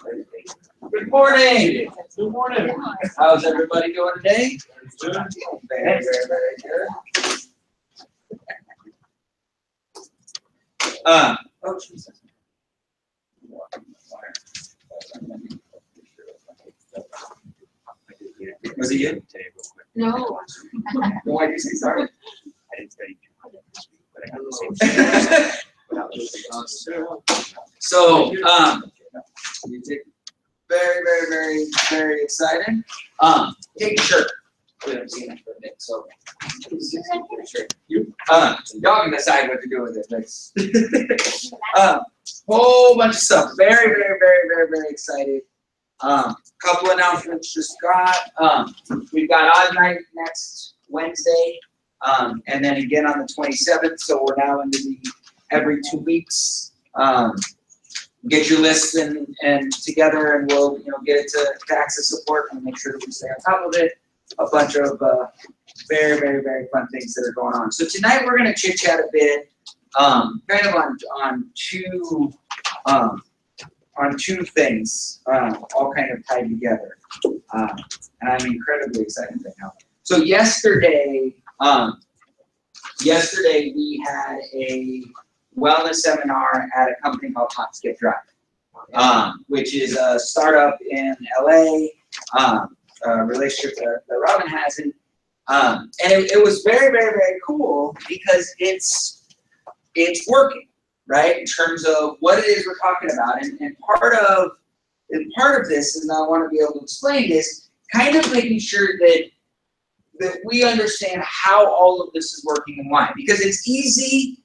Good morning. Good morning. How's everybody doing today? Good. Very, very good. Oh, Jesus. Was it you? No. Why did you say sorry? I didn't study this week, but I got the same. So, very, very, very, very excited. Take your shirt. We haven't seen it for a bit, so y'all can decide what to do with it. That's whole bunch of stuff. Very, very, very, very, very excited. Couple announcements just got. We've got Odd Night next Wednesday, and then again on the 27th. So we're now into the every 2 weeks. Get your lists and together, and we'll get it to access support and make sure that we stay on top of it. A bunch of very, very, very fun things that are going on. So tonight we're going to chit chat a bit, kind of on two things, all kind of tied together, and I'm incredibly excited right now. So yesterday we had a wellness seminar at a company called Hop Skip Drive, which is a startup in LA, a relationship that Robin has, and it was very, very, very cool because it's working, right, in terms of what it is we're talking about, and part of this, and I want to be able to explain this, kind of making sure that we understand how all of this is working and why, because it's easy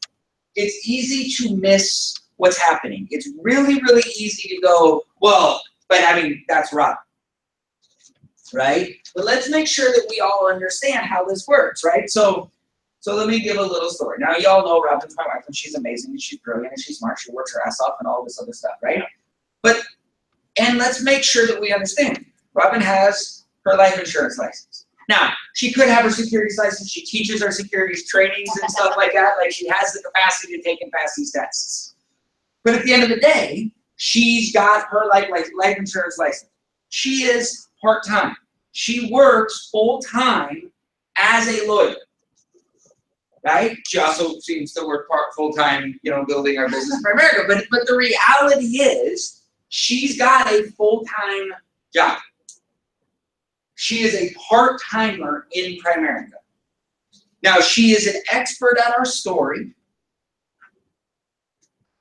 to miss what's happening. It's really, really easy to go, well, but I mean, that's Rob, right? But let's make sure that we all understand how this works, right? So let me give a little story. Now, you all know Robin's my wife, and she's amazing, and she's brilliant, and she's smart, she works her ass off, and all this other stuff, right? And let's make sure that we understand. Robin has her life insurance license. Now, she could have her securities license. She teaches her securities trainings and stuff like that. Like, she has the capacity to take and pass these tests. But at the end of the day, she's got her life insurance license. She is part-time. She works full-time as a lawyer, right? She also seems to work full-time, building our business in Primerica. But the reality is, she's got a full-time job. She is a part-timer in Primerica. Now, she is an expert at our story.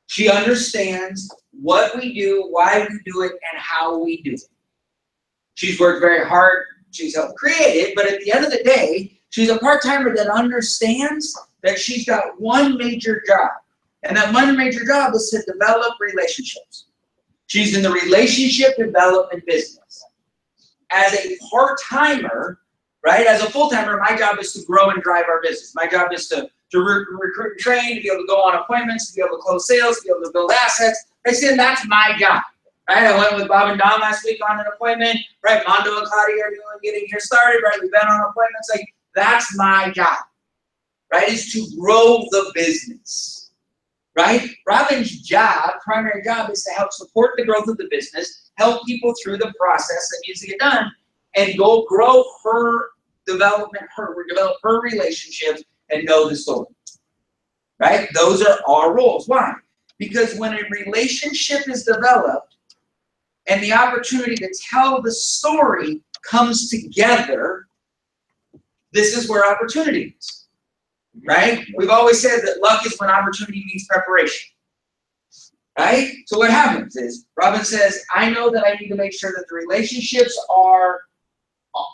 She understands what we do, why we do it, and how we do it. She's worked very hard. She's helped create it. But at the end of the day, she's a part-timer that understands that she's got one major job. And that one major job is to develop relationships. She's in the relationship development business. As a part-timer, right, as a full-timer, my job is to grow and drive our business. My job is to recruit and train, to be able to go on appointments, to be able to close sales, to be able to build assets. I said that's my job, right? I went with Bob and Don last week on an appointment, right? Mondo and Claudia are getting here started, right? We've been on appointments. Like, that's my job, right, is to grow the business, right? Robin's job, primary job, is to help support the growth of the business, help people through the process that needs to get done, and go grow her development, develop her relationships, and know the story, right? Those are our roles. Why? Because when a relationship is developed and the opportunity to tell the story comes together, this is where opportunity is, right? We've always said that luck is when opportunity meets preparation. Right? So what happens is, Robin says, I know that I need to make sure that the relationships are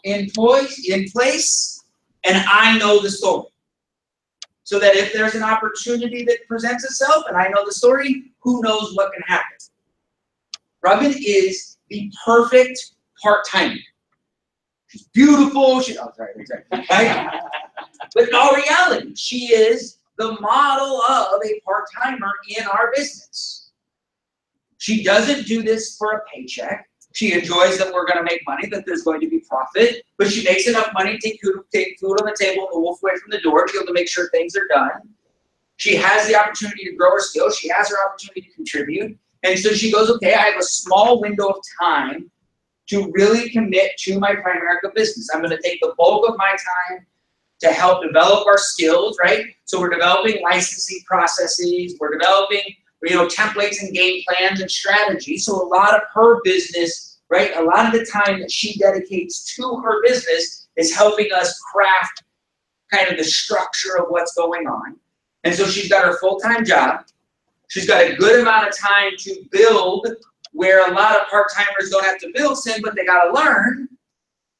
in place, and I know the story. So that if there's an opportunity that presents itself, and I know the story, who knows what can happen. Robin is the perfect part-timer. She's beautiful. Right? But in all reality, she is the model of a part-timer in our business. She doesn't do this for a paycheck. She enjoys that we're going to make money, that there's going to be profit, but she makes enough money to take food on the table and the wolf away from the door to be able to make sure things are done. She has the opportunity to grow her skills. She has her opportunity to contribute. And so she goes, okay, I have a small window of time to really commit to my Primerica business. I'm going to take the bulk of my time to help develop our skills, right? So we're developing licensing processes, we're developing, templates and game plans and strategies. So a lot of her business, right? A lot of the time that she dedicates to her business is helping us craft kind of the structure of what's going on. And so she's got her full-time job. She's got a good amount of time to build where a lot of part-timers don't have to build, but they got to learn,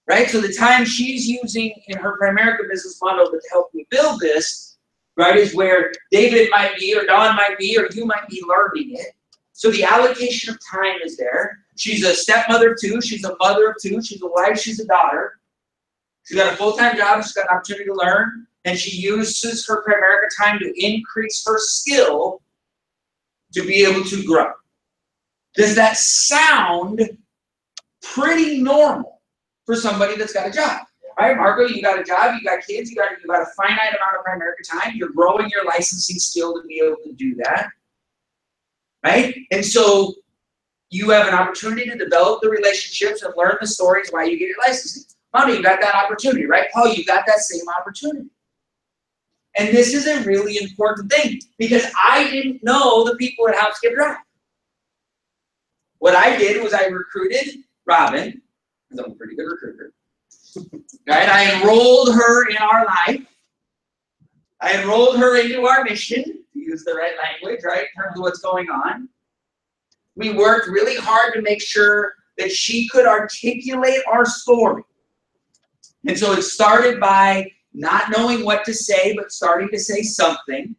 right? So the time she's using in her Primerica business model to help me build this, right, is where David might be, or Dawn might be, or you might be learning it. So the allocation of time is there. She's a stepmother too. She's a mother of two. She's a wife. She's a daughter. She's got a full-time job. She's got an opportunity to learn. And she uses her Primerica time to increase her skill to be able to grow. Does that sound pretty normal for somebody that's got a job? Right, Marco, you got a job, you got kids, you got a finite amount of Primerica time. You're growing your licensing skill to be able to do that. Right? And so you have an opportunity to develop the relationships and learn the stories why you get your licensing. Mama, you got that opportunity, right? Paul, you got that same opportunity. And this is a really important thing because I didn't know the people at House Skip Drive. What I did was I recruited Robin, because I'm a pretty good recruiter. Right? I enrolled her in our life. I enrolled her into our mission, to use the right language, right, in terms of what's going on. We worked really hard to make sure that she could articulate our story. And so it started by not knowing what to say, but starting to say something,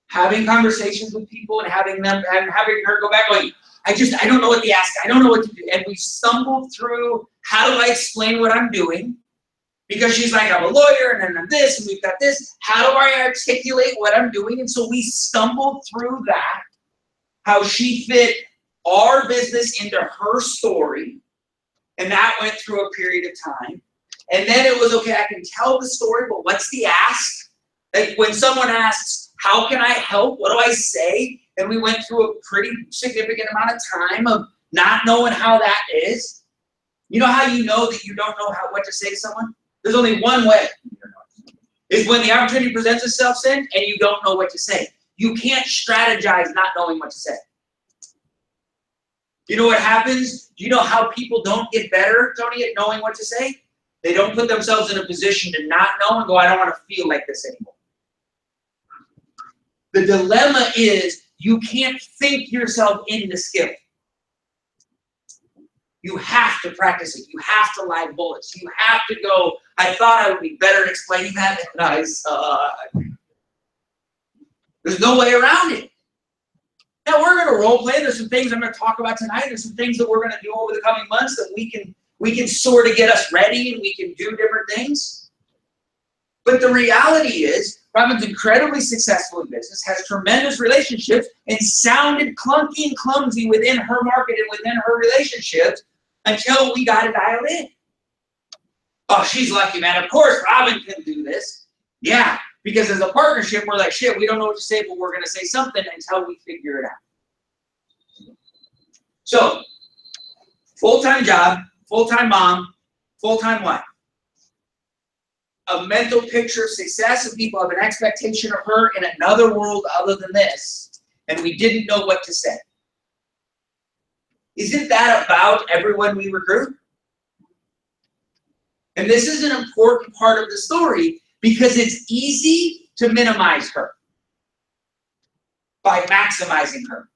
having conversations with people and having her go back going, I don't know what to ask. I don't know what to do. And we stumbled through, how do I explain what I'm doing? Because she's like, I'm a lawyer, and then I'm this, and we've got this. How do I articulate what I'm doing? And so we stumbled through that, how she fit our business into her story. And that went through a period of time. And then it was, okay, I can tell the story, but what's the ask? Like when someone asks, how can I help? What do I say? And we went through a pretty significant amount of time of not knowing how that is. You know how you know that you don't know what to say to someone? There's only one way. It's when the opportunity presents itself, and you don't know what to say. You can't strategize not knowing what to say. You know what happens? Do you know how people don't get better, Tony, at knowing what to say? They don't put themselves in a position to not know and go, I don't want to feel like this anymore. The dilemma is you can't think yourself into skill. You have to practice it. You have to live bullets. You have to go, I thought I would be better at explaining that, and I suck. There's no way around it. Now, we're going to role play. There's some things I'm going to talk about tonight. There's some things that we're going to do over the coming months that we can sort of get us ready, and we can do different things. But the reality is, Robin's incredibly successful in business, has tremendous relationships, and sounded clunky and clumsy within her market and within her relationships until we got it dialed in. Oh, she's lucky, man. Of course, Robin can do this. Yeah, because as a partnership, we're like, shit, we don't know what to say, but we're going to say something until we figure it out. So, full-time job, full-time mom, full-time wife. A mental picture of success, and people have an expectation of her in another world other than this, and we didn't know what to say. Isn't that about everyone we recruit? And this is an important part of the story because it's easy to minimize her by maximizing her.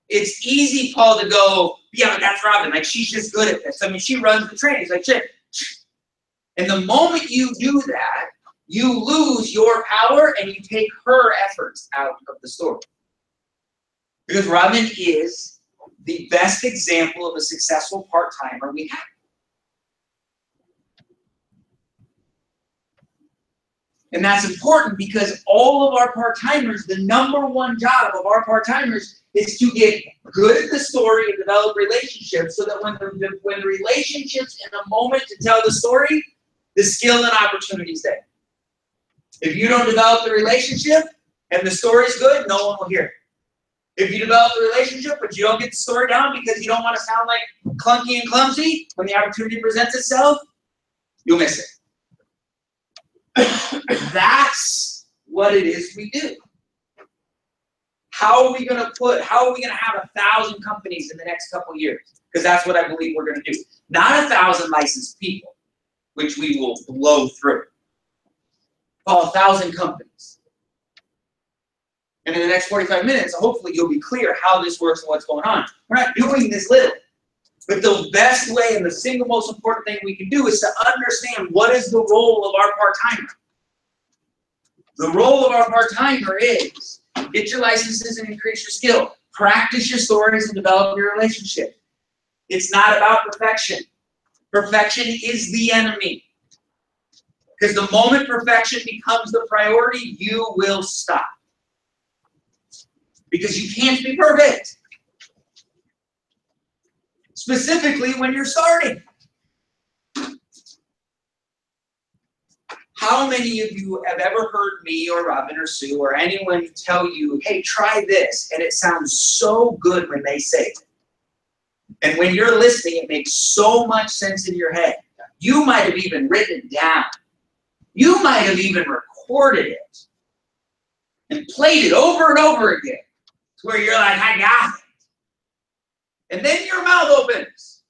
It's easy, Paul, to go, yeah, but that's Robin. Like, she's just good at this. I mean, she runs the train. It's like, shit. And the moment you do that, you lose your power and you take her efforts out of the story. Because Robin is the best example of a successful part-timer we have. And that's important because all of our part-timers, the number one job of our part-timers is to get good at the story and develop relationships so that when the relationships in a moment to tell the story, the skill and opportunity is there. If you don't develop the relationship and the story's good, no one will hear it. If you develop a relationship, but you don't get the story down because you don't want to sound like clunky and clumsy when the opportunity presents itself, you'll miss it. That's what it is we do. How are we going to have 1,000 companies in the next couple of years? Because that's what I believe we're going to do. Not 1,000 licensed people, which we will blow through. But 1,000 companies. And in the next 45 minutes, hopefully you'll be clear how this works and what's going on. We're not doing this little. But the best way and the single most important thing we can do is to understand what is the role of our part-timer. The role of our part-timer is get your licenses and increase your skill. Practice your stories and develop your relationship. It's not about perfection. Perfection is the enemy. Because the moment perfection becomes the priority, you will stop. Because you can't be perfect. Specifically when you're starting. How many of you have ever heard me or Robin or Sue or anyone tell you, hey, try this, and it sounds so good when they say it. And when you're listening, it makes so much sense in your head. You might have even written it down. You might have even recorded it and played it over and over again to where you're like, I got it. And then your mouth opens.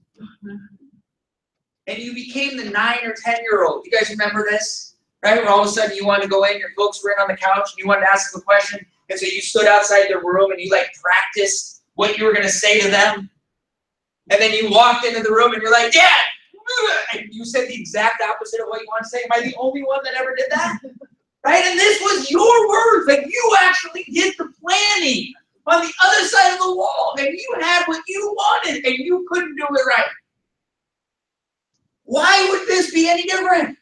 And you became the 9 or 10-year-old. You guys remember this? Right? Where all of a sudden you wanted to go in, your folks were in on the couch, and you wanted to ask them a question. And so you stood outside the room and you like practiced what you were going to say to them. And then you walked into the room and you're like, Dad! And you said the exact opposite of what you want to say. Am I the only one that ever did that? Right? And this was your words. Like you actually did the planning on the other side of the wall. And you had what you wanted and you couldn't do it right. Why would this be any different?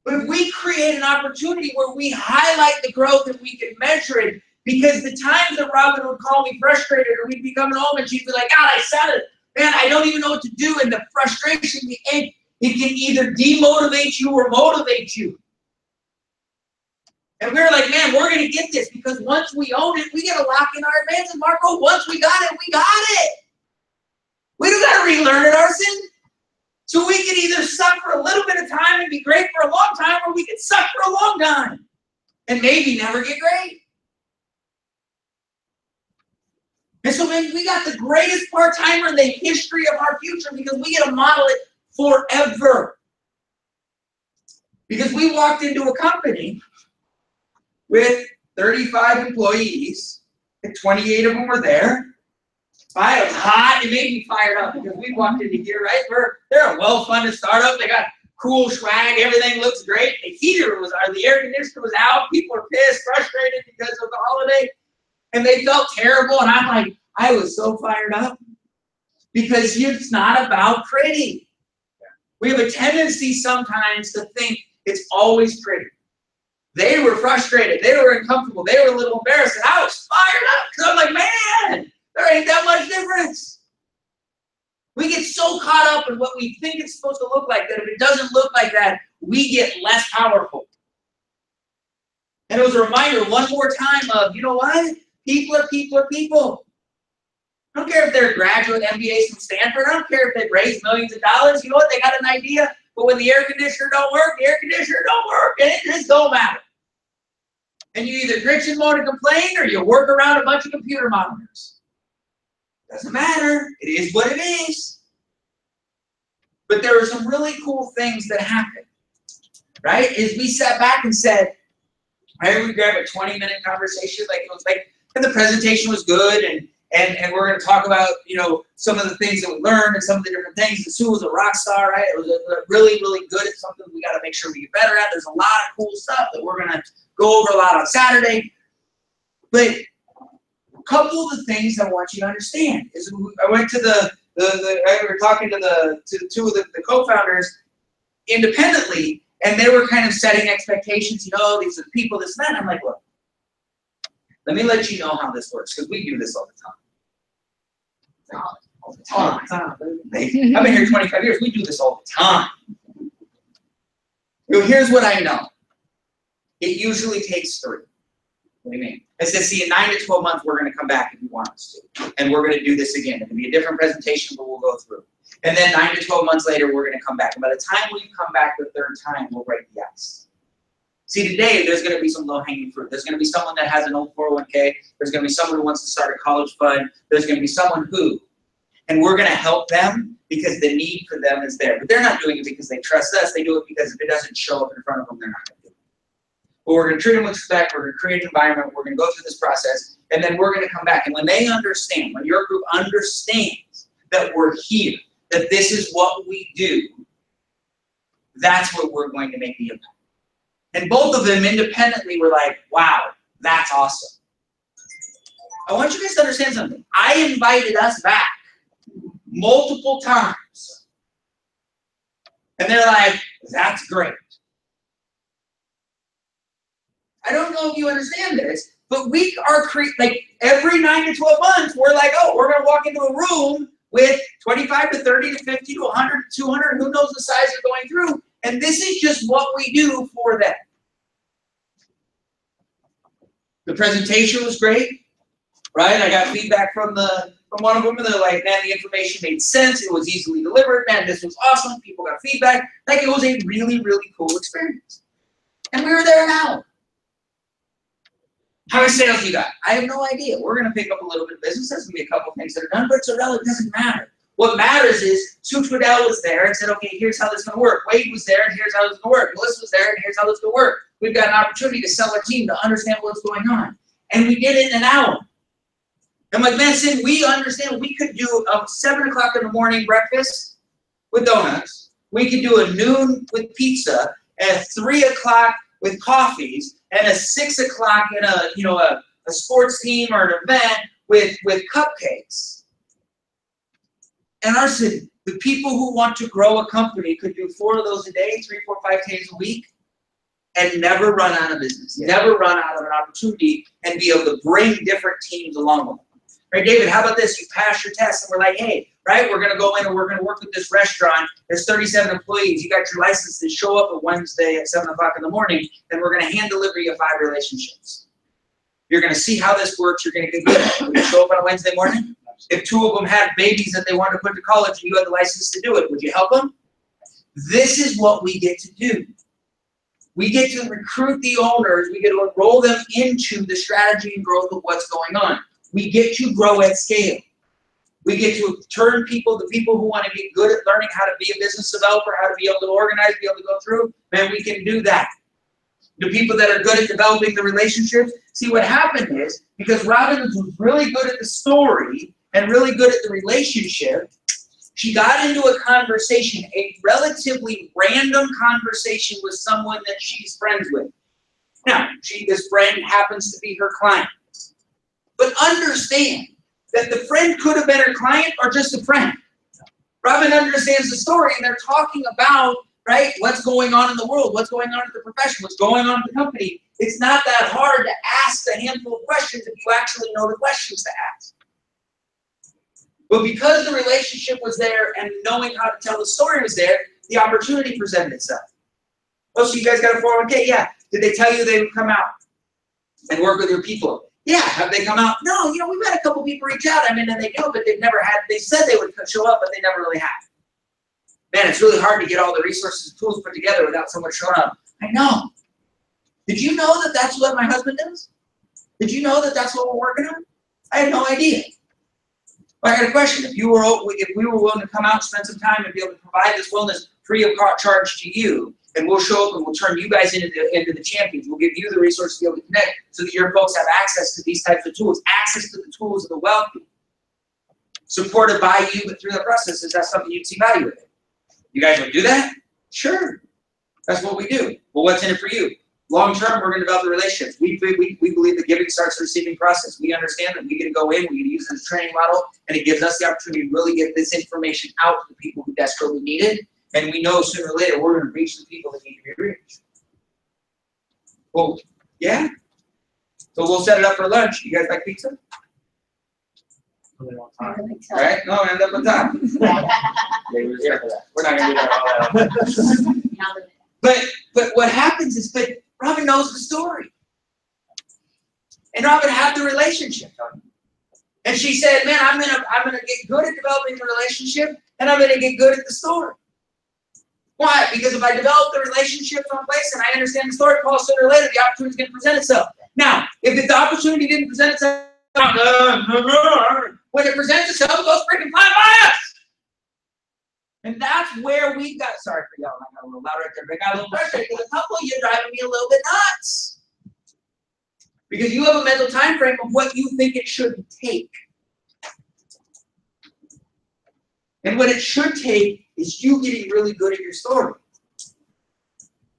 But if we create an opportunity where we highlight the growth and we can measure it, because the times that Robin would call me frustrated or we'd be coming home and she'd be like, God, I said it. Man, I don't even know what to do. And the frustration, it can either demotivate you or motivate you. And we were like, man, we're going to get this because once we own it, we get to lock in our advances. Marco, once we got it, we got it. We don't got to relearn it, Arson. So we can either suck for a little bit of time and be great for a long time, or we can suck for a long time and maybe never get great. And so, man, we got the greatest part-timer in the history of our future because we get to model it forever. Because we walked into a company with 35 employees, and 28 of them were there. I was hot. It made me fired up because we walked into here, right? They're a well-funded startup. They got cool swag. Everything looks great. The air conditioner was out. People were pissed, frustrated because of the holiday. And they felt terrible, and I'm like, I was so fired up because it's not about pretty. We have a tendency sometimes to think it's always pretty. They were frustrated. They were uncomfortable. They were a little embarrassed, and I was fired up because I'm like, man, there ain't that much difference. We get so caught up in what we think it's supposed to look like that if it doesn't look like that, we get less powerful. And it was a reminder one more time of, you know what? People are people are people. I don't care if they're graduate MBAs from Stanford. I don't care if they've raised millions of dollars. You know what? They got an idea. But when the air conditioner don't work, the air conditioner don't work. And it just don't matter. And you either gritch and moan and complain or you work around a bunch of computer monitors. Doesn't matter. It is what it is. But there were some really cool things that happened. Right? Is we sat back and said, right, we grabbed a 20-minute conversation, like it was like, and the presentation was good, and we're going to talk about, you know, some of the things that we learned and some of the different things. And Sue was a rock star, right? It was a really, really good at something we got to make sure we get better at. There's a lot of cool stuff that we're going to go over a lot on Saturday. But a couple of the things I want you to understand is I went to we were talking to two of the co-founders independently, and they were kind of setting expectations. You know, these are the people, this and that. And I'm like, look, let me let you know how this works because we do this all the time. All the time. I've been here 25 years. We do this all the time. So here's what I know. It usually takes 3. What do you mean? I said, see, in 9 to 12 months, we're going to come back if you want us to. And we're going to do this again. It'll be a different presentation, but we'll go through. And then 9 to 12 months later, we're going to come back. And by the time we come back the third time, we'll break the ice. See, today, there's going to be some low-hanging fruit. There's going to be someone that has an old 401k. There's going to be someone who wants to start a college fund. There's going to be someone who. And we're going to help them because the need for them is there. But they're not doing it because they trust us. They do it because if it doesn't show up in front of them, they're not going to do it. But we're going to treat them with respect. We're going to create an environment. We're going to go through this process. And then we're going to come back. And when they understand, when your group understands that we're here, that this is what we do, that's what we're going to make the impact. And both of them independently were like, wow, that's awesome. I want you guys to understand something. I invited us back multiple times. And they're like, that's great. I don't know if you understand this, but we are like every 9 to 12 months, we're like, oh, we're going to walk into a room with 25 to 30 to 50 to 100 to 200, who knows the size they're going through. And this is just what we do for them. The presentation was great, right? I got feedback from one of them, and they're like, man, the information made sense. It was easily delivered. Man, this was awesome. People got feedback. Like, it was a really, really cool experience. And we were there an hour. How many sales you got? I have no idea. We're going to pick up a little bit of business. There's going to be a couple of things that are done, but it's irrelevant. It doesn't matter. What matters is Sue Twiddell was there and said, okay, here's how this is going to work. Wade was there and here's how this is going to work. Melissa was there and here's how this is going to work. We've got an opportunity to sell our team, to understand what's going on. And we did it in an hour. I'm like, man, Sid, we understand we could do a 7 o'clock in the morning breakfast with donuts. We could do a noon with pizza, and a 3 o'clock with coffees, and a 6 o'clock in a sports team or an event with cupcakes. And our city, the people who want to grow a company could do 4 of those a day, 3, 4, 5 days a week, and never run out of business, never run out of an opportunity, and be able to bring different teams along with them. Right, David, how about this? You pass your test, and we're like, hey, right, we're going to go in and we're going to work with this restaurant. There's 37 employees. You got your licenses. Show up a Wednesday at 7 o'clock in the morning, and we're going to hand deliver you 5 relationships. You're going to see how this works. You're going to get good at it. Would you show up on a Wednesday morning? If 2 of them had babies that they wanted to put to college and you had the license to do it, would you help them? This is what we get to do. We get to recruit the owners. We get to enroll them into the strategy and growth of what's going on. We get to grow at scale. We get to turn people, the people who want to get good at learning how to be a business developer, how to be able to organize, be able to go through, man, we can do that. The people that are good at developing the relationships, see what happened is, because Robin was really good at the story and really good at the relationship, she got into a conversation, a relatively random conversation with someone that she's friends with. Now, this friend happens to be her client. But understand that the friend could have been her client or just a friend. Robin understands the story, and they're talking about, right, what's going on in the world, what's going on in the profession, what's going on in the company. It's not that hard to ask a handful of questions if you actually know the questions to ask. But because the relationship was there and knowing how to tell the story was there, the opportunity presented itself. Oh, so you guys got a 401k? Yeah. Did they tell you they would come out and work with your people? Yeah. Have they come out? No, we've had a couple people reach out. I mean, and they do, but they've never had, they said they would show up, but they never really have. Man, it's really hard to get all the resources and tools put together without someone showing up. I know. Did you know that that's what my husband does? Did you know that that's what we're working on? I had no idea. Well, I got a question. If we were willing to come out and spend some time and be able to provide this wellness free of charge to you, and we'll show up and we'll turn you guys into the champions. We'll give you the resources to be able to connect so that your folks have access to these types of tools, access to the tools of the wealthy, supported by you, but through the process. Is that something you'd see value in? You guys would do that? Sure. That's what we do. Well, what's in it for you? Long term, we're going to develop the relationships. We believe the giving starts the receiving process. We understand that we get to go in, we get to use it as a training model, and it gives us the opportunity to really get this information out to the people who desperately need it. And we know sooner or later we're going to reach the people that need to be reached. Well, yeah. So we'll set it up for lunch. You guys like pizza? Right? No, end up with time. We're not going to do that all that. But what happens is, Robin knows the story. And Robin had the relationship. And she said, man, I'm gonna get good at developing the relationship, and I'm gonna get good at the story. Why? Because if I develop the relationship someplace and I understand the story, Paul, sooner or later the opportunity is going to present itself. Now, if the opportunity didn't present itself, when it presents itself, it goes freaking fly by us. And that's where we got, sorry for yelling, I got a little loud right there, but I got a little frustrated because a couple of you are driving me a little bit nuts. Because you have a mental time frame of what you think it should take. And what it should take is you getting really good at your story.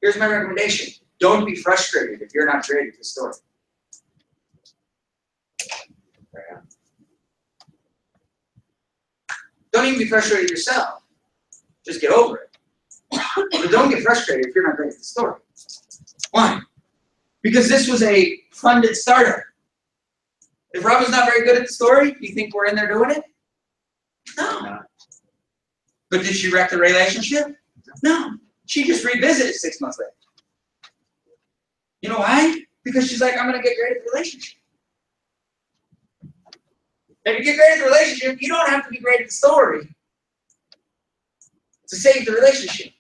Here's my recommendation. Don't be frustrated if you're not great at the story. Don't even be frustrated yourself. Just get over it. But don't get frustrated if you're not great at the story. Why? Because this was a funded startup. If Robin's not very good at the story, do you think we're in there doing it? No. But did she wreck the relationship? No. She just revisited 6 months later. You know why? Because she's like, I'm going to get great at the relationship. If you get great at the relationship, you don't have to be great at the story to save the relationship.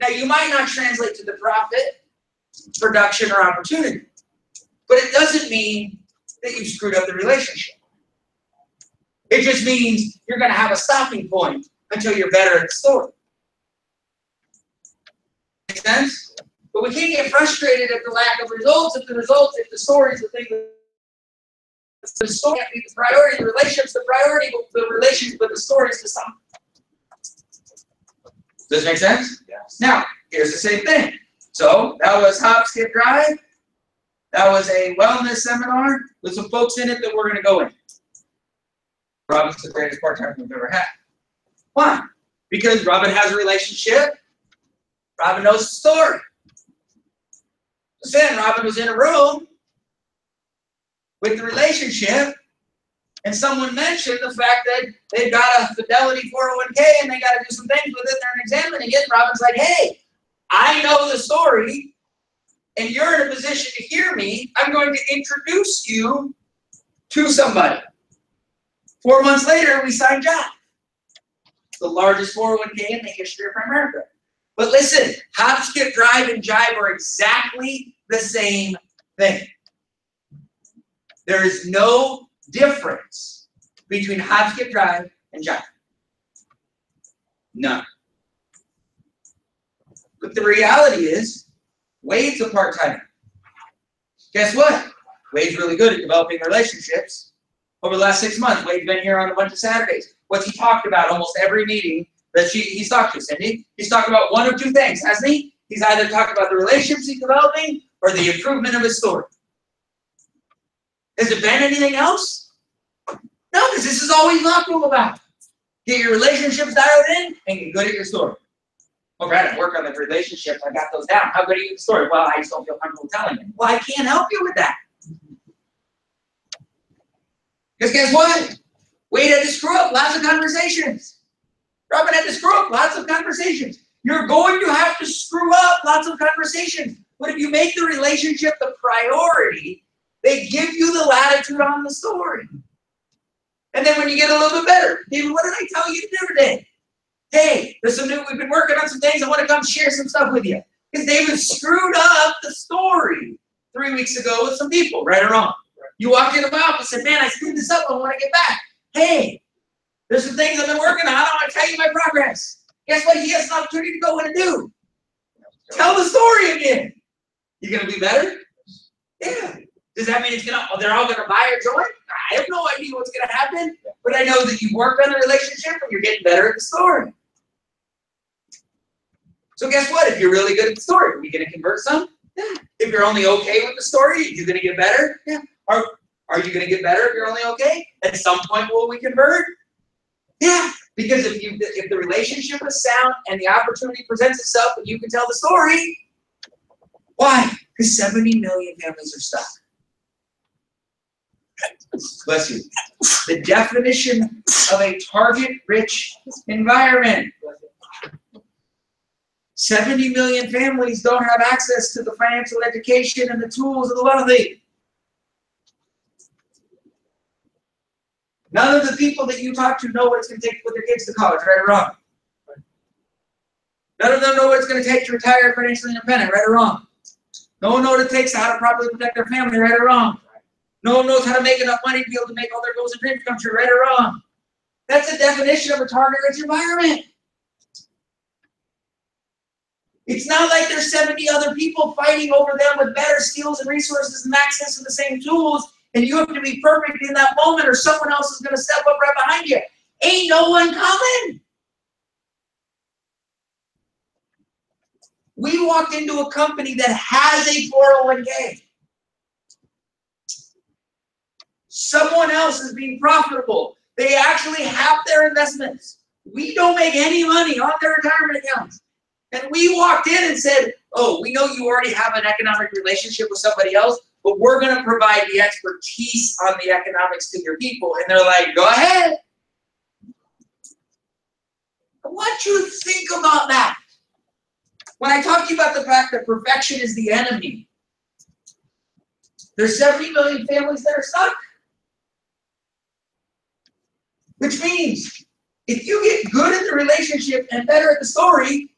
Now, you might not translate to the profit, production, or opportunity, but it doesn't mean that you've screwed up the relationship. It just means you're going to have a stopping point until you're better at the story. Make sense? But we can't get frustrated at the lack of results if the story is the thing. The story can't be the priority, the relationship's the priority, but the relationship, but the story is the sum. Does this make sense? Yes. Now, here's the same thing. So that was Hop, Skip, Drive. That was a wellness seminar with some folks in it that we're going to go in. Robin's the greatest part-time we've ever had. Why? Because Robin has a relationship. Robin knows the story. Then Robin was in a room with the relationship, and someone mentioned the fact that they've got a Fidelity 401k and they got to do some things with it. They're examining it. Robin's like, hey, I know the story, and you're in a position to hear me. I'm going to introduce you to somebody. 4 months later, we signed Jive, the largest 401k in the history of America. But listen, Hop, Skip, Drive, and Jive are exactly the same thing. There is no difference between Hop, Skip, Drive, and Jive. None. But the reality is, Wade's a part-timer. Guess what? Wade's really good at developing relationships. Over the last 6 months, Wade's been here on a bunch of Saturdays. What's he talked about almost every meeting that he's talked to, Cindy? He's talked about one of two things, hasn't he? He's either talked about the relationships he's developing or the improvement of his story. Has it been anything else? No, because this is all we've talked to him about. Get your relationships dialed in and get good at your story. Well, Brad, I work on the relationships. I got those down. How good are you at the story? Well, I just don't feel comfortable telling you. Well, I can't help you with that. Because guess what? Wade had to screw up lots of conversations. Robin had to screw up lots of conversations. You're going to have to screw up lots of conversations. But if you make the relationship the priority, they give you the latitude on the story. And then when you get a little bit better, David, what did I tell you to do today? Hey, there's some new, we've been working on some things. I want to come share some stuff with you. Because David screwed up the story 3 weeks ago with some people, right or wrong. You walked into my office and said, man, I screwed this up. I want to get back. Hey, there's some things I've been working on. I don't want to tell you my progress. Guess what? He has an opportunity to go in and do. Tell the story again. You going to be better? Yeah. Does that mean they're all going to buy or join? I have no idea what's going to happen, but I know that you work on the relationship and you're getting better at the story. So guess what? If you're really good at the story, are we going to convert some? Yeah. If you're only okay with the story, you're going to get better? Yeah. Are you going to get better if you're only okay? At some point, will we convert? Yeah. Because if the relationship is sound and the opportunity presents itself and you can tell the story, why? Because 70 million families are stuck. Bless you. The definition of a target-rich environment. 70 million families don't have access to the financial education and the tools of the wealthy. None of the people that you talk to know what it's going to take to put their kids to college, right or wrong. None of them know what it's going to take to retire financially independent, right or wrong. No one knows what it takes how to properly protect their family, right or wrong. No one knows how to make enough money to be able to make all their goals and dreams come true, right or wrong. That's the definition of a target-rich environment. It's not like there's 70 other people fighting over them with better skills and resources and access to the same tools, and you have to be perfect in that moment or someone else is going to step up right behind you. Ain't no one coming. We walked into a company that has a 401k. Someone else is being profitable. They actually have their investments. We don't make any money on their retirement accounts. And we walked in and said, oh, we know you already have an economic relationship with somebody else, but we're going to provide the expertise on the economics to your people. And they're like, go ahead. What do you think about that? When I talk to you about the fact that perfection is the enemy, there's 70 million families that are stuck. Which means if you get good at the relationship and better at the story,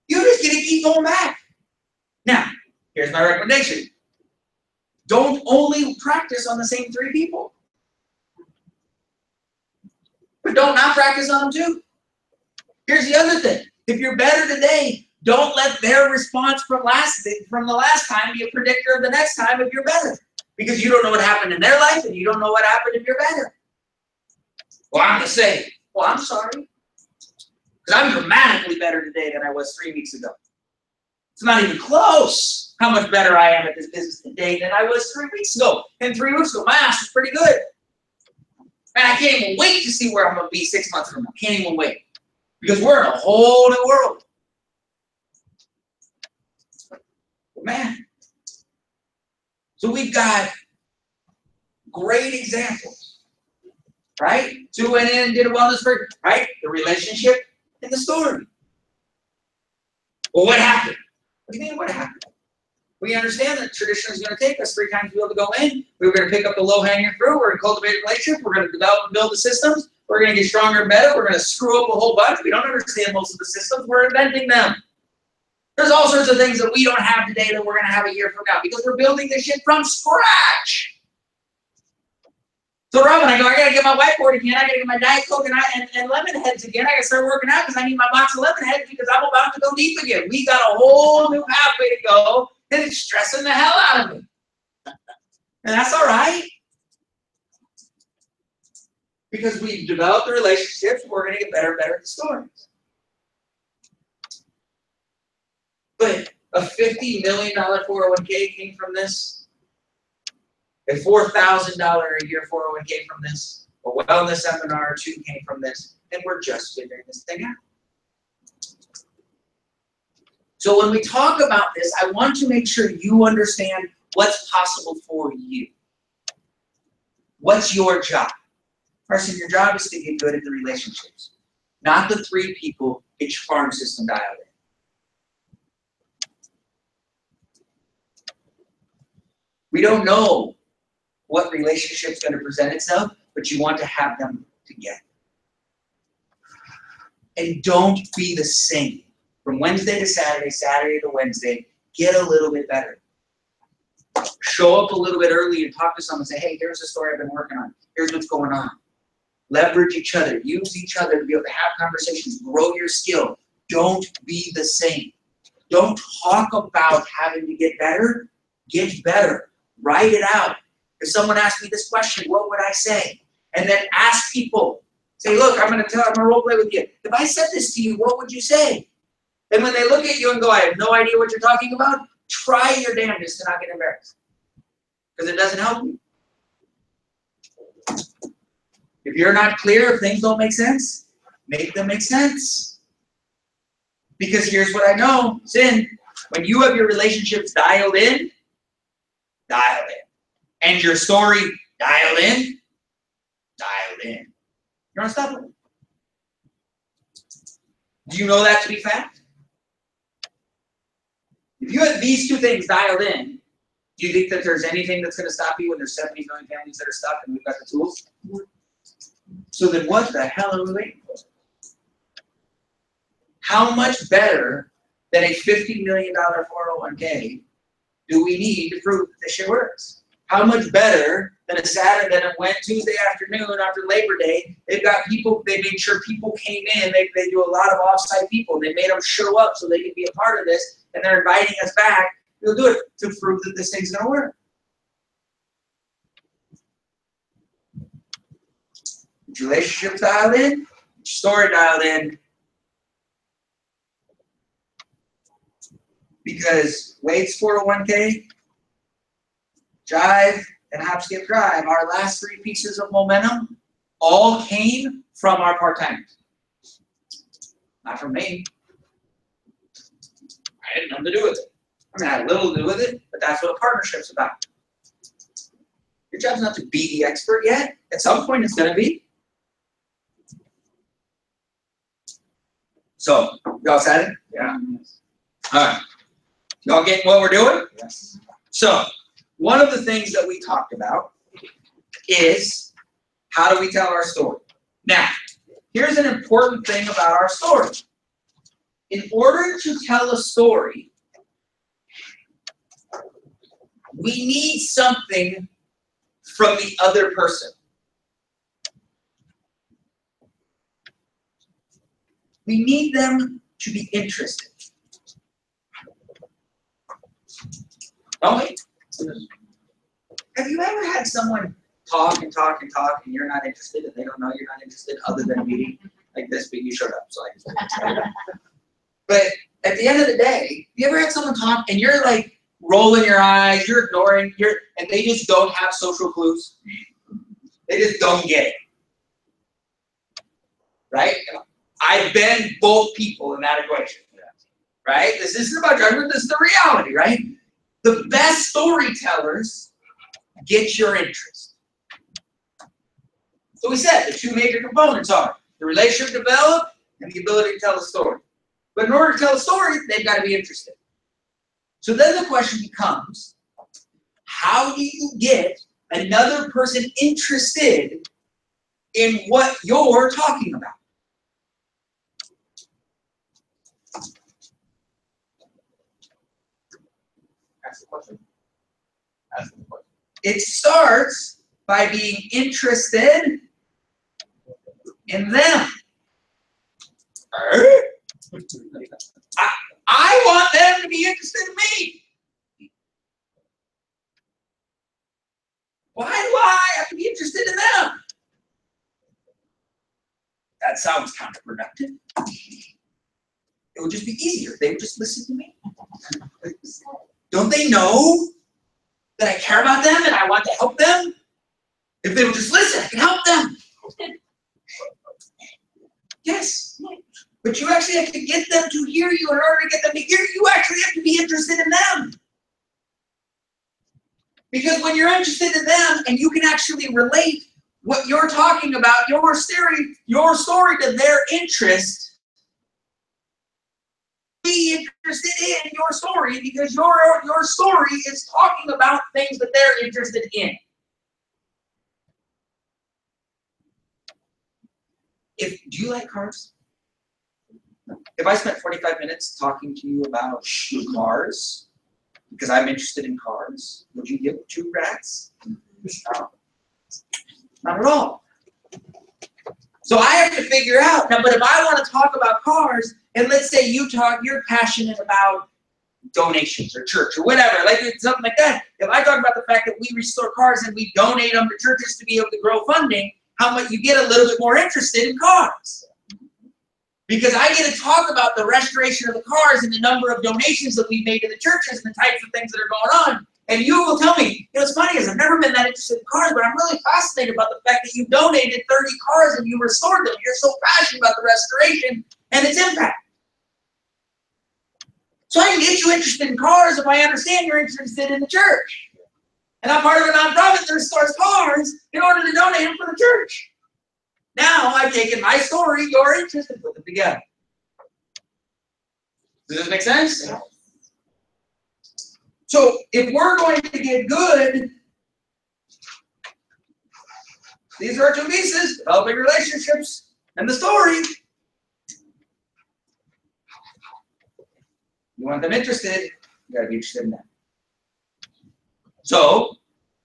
you're just going to keep going back. Now, here's my recommendation. Don't only practice on the same 3 people. But don't not practice on them too. Here's the other thing. If you're better today, don't let their response from the last time be a predictor of the next time if you're better. Because you don't know what happened in their life and you don't know what happened if you're better. Well, I'm the same. Well, I'm sorry. Because I'm dramatically better today than I was 3 weeks ago. It's not even close how much better I am at this business today than I was 3 weeks ago. And 3 weeks ago, my ass was pretty good. And I can't even wait to see where I'm going to be 6 months from now. Can't even wait. Because we're in a whole new world. Man. So we've got great examples. Right? Sue went in and did a wellness for, right? The relationship and the story. Well, what happened? What do you mean what happened? We understand that tradition is going to take us 3 times to be able to go in. We're going to pick up the low-hanging fruit. We're going to cultivate a relationship. We're going to develop and build the systems. We're going to get stronger and better. We're going to screw up a whole bunch. We don't understand most of the systems. We're inventing them. There's all sorts of things that we don't have today that we're going to have a year from now because we're building this shit from scratch. So, Robin, I go, I got to get my whiteboard again. I got to get my Diet Coke and lemon heads again. I got to start working out because I need my box of lemon heads because I'm about to go deep again. We got a whole new pathway to go, and it's stressing the hell out of me. And that's all right. Because we've developed the relationships, we're going to get better and better at the stories. But a $50 million 401k came from this. A $4,000 a year 401k from this. A wellness seminar or 2 came from this. And we're just figuring this thing out. So when we talk about this, I want to make sure you understand what's possible for you. What's your job? Person, your job is to get good at the relationships. Not the 3 people, get your farm system dialed in. We don't know what relationship's going to present itself, but you want to have them together. And don't be the same. From Wednesday to Saturday, Saturday to Wednesday, get a little bit better. Show up a little bit early and talk to someone and say, hey, here's the story I've been working on. Here's what's going on. Leverage each other. Use each other to be able to have conversations. Grow your skill. Don't be the same. Don't talk about having to get better. Get better. Write it out. If someone asked me this question, what would I say? And then ask people. Say, look, I'm going to role play with you. If I said this to you, what would you say? And when they look at you and go, I have no idea what you're talking about, try your damnedest to not get embarrassed. Because it doesn't help you. If you're not clear, if things don't make sense, make them make sense. Because here's what I know, Sin, when you have your relationships dialed in, and your story dialed in, you're unstoppable. Do you know that to be fact? If you have these 2 things dialed in, Do you think that there's anything that's going to stop you when there's 70 million families that are stuck and we've got the tools? So then what the hell are we waiting for? How much better than a $50 million 401k do we need to prove that this shit works? How much better than a Saturday, than a Tuesday afternoon after Labor Day? They've got people, they made sure people came in, they do a lot of off-site people, they made them show up so they can be a part of this, and they're inviting us back. They'll do it to prove that this thing's gonna work. Is your relationship dialed in? Is your story dialed in? Because Wade's 401k, Jive, and Hop Skip Drive, our last 3 pieces of momentum, all came from our part-timers. Not from me. I had nothing to do with it. I mean, I had little to do with it, but that's what a partnership's about. Your job's not to be the expert yet. At some point, it's going to be. So, y'all excited? Yeah. All right. Y'all get what we're doing? Yes. So, one of the things that we talked about is how do we tell our story? Now, here's an important thing about our story. In order to tell a story, we need something from the other person. We need them to be interested. Don't we? Have you ever had someone talk and talk and talk and you're not interested and they don't know you're not interested other than a meeting like this, but you showed up, so I just But at the end of the day, you ever had someone talk and you're like rolling your eyes, you're ignoring, and they just don't have social clues? They just don't get it. Right? I've been both people in that equation. Right? This isn't about judgment, this is the reality, right? The best storytellers get your interest. So we said the 2 major components are the relationship developed and the ability to tell a story. But in order to tell a story, they've got to be interested. So then the question becomes, how do you get another person interested in what you're talking about? Ask the question. Ask the question. It starts by being interested in them. I want them to be interested in me. Why do I have to be interested in them? That sounds counterproductive. It would just be easier. They would just listen to me. Don't they know that I care about them and I want to help them? If they would just listen, I can help them. Yes. But you actually have to get them to hear you. In order to get them to hear you, actually have to be interested in them. Because when you're interested in them and you can actually relate what you're talking about, your story to their interest, be interested in your story because your story is talking about things that they're interested in. Do you like cars? If I spent 45 minutes talking to you about cars, because I'm interested in cars, would you give 2 rats? No. Not at all. So I have to figure out, now, but if I want to talk about cars, and let's say you're passionate about donations or church or whatever, like something like that. If I talk about the fact that we restore cars and we donate them to churches to be able to grow funding, how much you get a little bit more interested in cars. Because I get to talk about the restoration of the cars and the number of donations that we've made to the churches and the types of things that are going on. And you will tell me, it's funny, I've never been that interested in cars, but I'm really fascinated about the fact that you donated 30 cars and you restored them. You're so passionate about the restoration and its impact. So I can get you interested in cars if I understand you're interested in the church. And I'm part of a nonprofit that restores cars in order to donate them for the church. Now I've taken my story, your interest, and put them together. Does this make sense? So if we're going to get good, these are our two pieces: developing relationships and the story. You want them interested, you gotta be interested in them. So,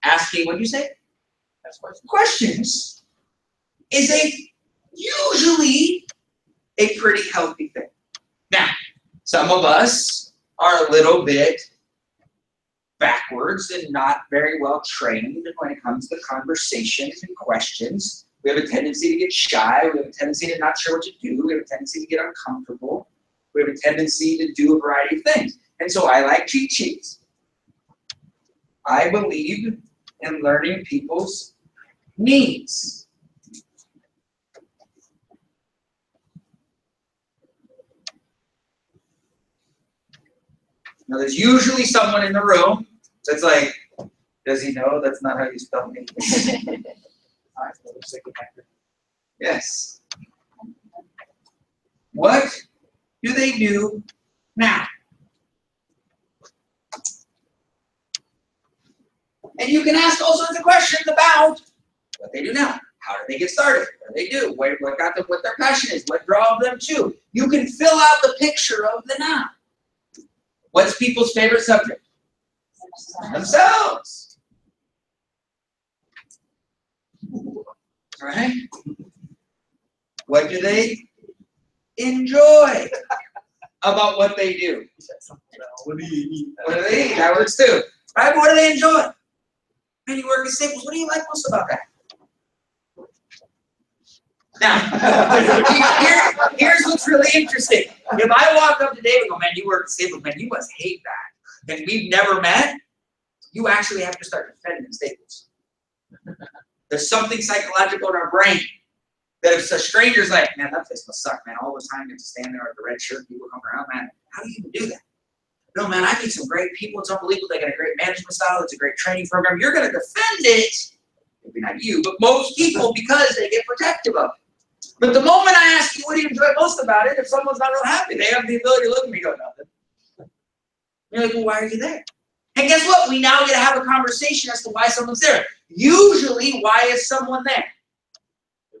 asking, what do you say? Questions is usually a pretty healthy thing. Now, some of us are a little bit backwards and not very well trained when it comes to conversations and questions. We have a tendency to get shy. We have a tendency to not sure what to do. We have a tendency to get uncomfortable. We have a tendency to do a variety of things. And so I like cheat sheets. I believe in learning people's needs. Now, there's usually someone in the room that's like, does he know that's not how you spell me? Yes. What do they do now? And you can ask all sorts of questions about what they do now. How do they get started? What do they do? What their passion is? What draws them to? You can fill out the picture of the now. What's people's favorite subject? Themselves. Right? What do they enjoy about what they do? What do you eat? What do they eat? That works too. Right? What do they enjoy? And you work at Staples. What do you like most about that? Now, here's what's really interesting. If I walk up to David and go, man, you work at Staples, man, you must hate that. And we've never met, you actually have to start defending Staples. There's something psychological in our brain that if a stranger's like, man, that place must suck, man. All the time you have to stand there with the red shirt, people come around, man. How do you even do that? No, man, I meet some great people. It's unbelievable. They got a great management style. It's a great training program. You're going to defend it. Maybe not you, but most people, because they get protective of it. But the moment I ask you, what do you enjoy most about it? If someone's not real happy, they have the ability to look at me and go, nothing. You're like, well, why are you there? And guess what? We now get to have a conversation as to why someone's there. Usually, why is someone there?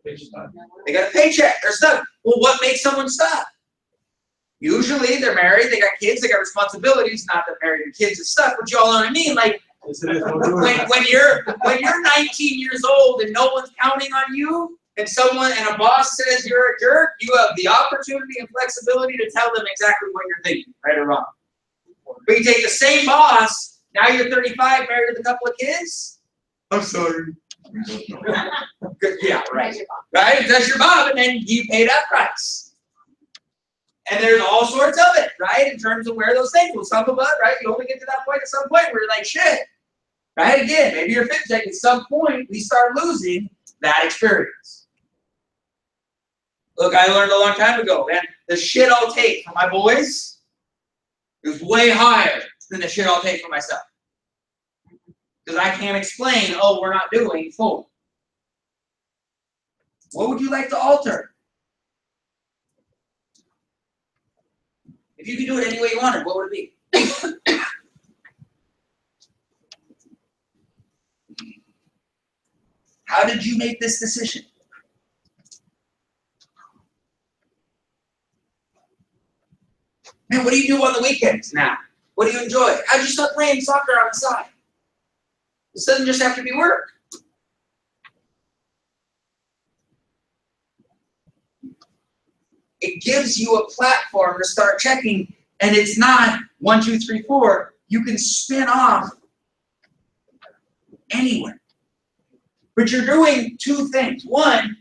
They got a paycheck or stuff. Well, what makes someone stop? Usually, they're married, they got kids, they got responsibilities. Not that married and kids is stuff, but you all know what I mean. Like when you're 19 years old and no one's counting on you, and a boss says you're a jerk, you have the opportunity and flexibility to tell them exactly what you're thinking, right or wrong. But you take the same boss. Now you're 35, married with a couple of kids. I'm sorry. Yeah, right. Right? That's your mom, and then you pay that price. And there's all sorts of it, right? In terms of where those things. Well, some of us, right? You only get to that point at some point where you're like, shit. Right? Again, maybe you're 50. At some point, we start losing that experience. Look, I learned a long time ago, man. The shit I'll take for my boys is way higher than the shit I'll take for myself. Because I can't explain, oh, we're not doing full. What would you like to alter? If you could do it any way you wanted, what would it be? How did you make this decision? Man, what do you do on the weekends now? What do you enjoy? How'd you start playing soccer on the side? This doesn't just have to be work. It gives you a platform to start checking, and it's not 1, 2, 3, 4. You can spin off anywhere. But you're doing two things. One,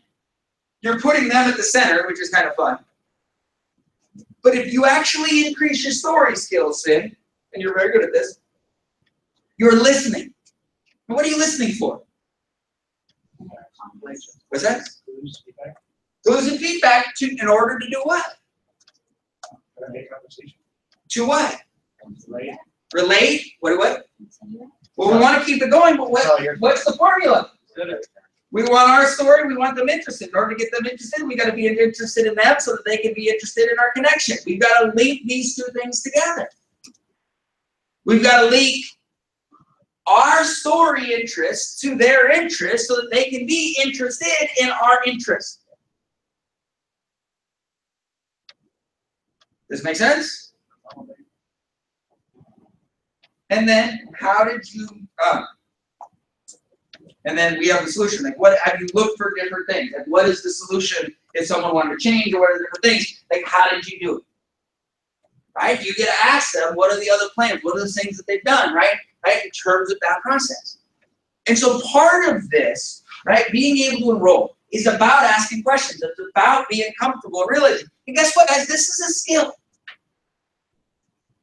you're putting them at the center, which is kind of fun. But if you actually increase your story skills, Finn, and you're very good at this, you're listening. And what are you listening for? What's that? Clues and feedback in order to do what? To what? Relate? What? Well, we want to keep it going, but what's the formula? We want our story, we want them interested. In order to get them interested, we got to be interested in them so that they can be interested in our connection. We've got to link these two things together. We've got to link our story interests to their interests so that they can be interested in our interests. Does this make sense? And then, how did you, and then we have the solution. Like, what have you looked for different things? Like, what is the solution if someone wanted to change, or what are the different things? Like, how did you do it? Right? You get to ask them, what are the other plans? What are the things that they've done, right? Right? In terms of that process. And so part of this, right, being able to enroll is about asking questions. It's about being comfortable realizing. And guess what, guys? This is a skill.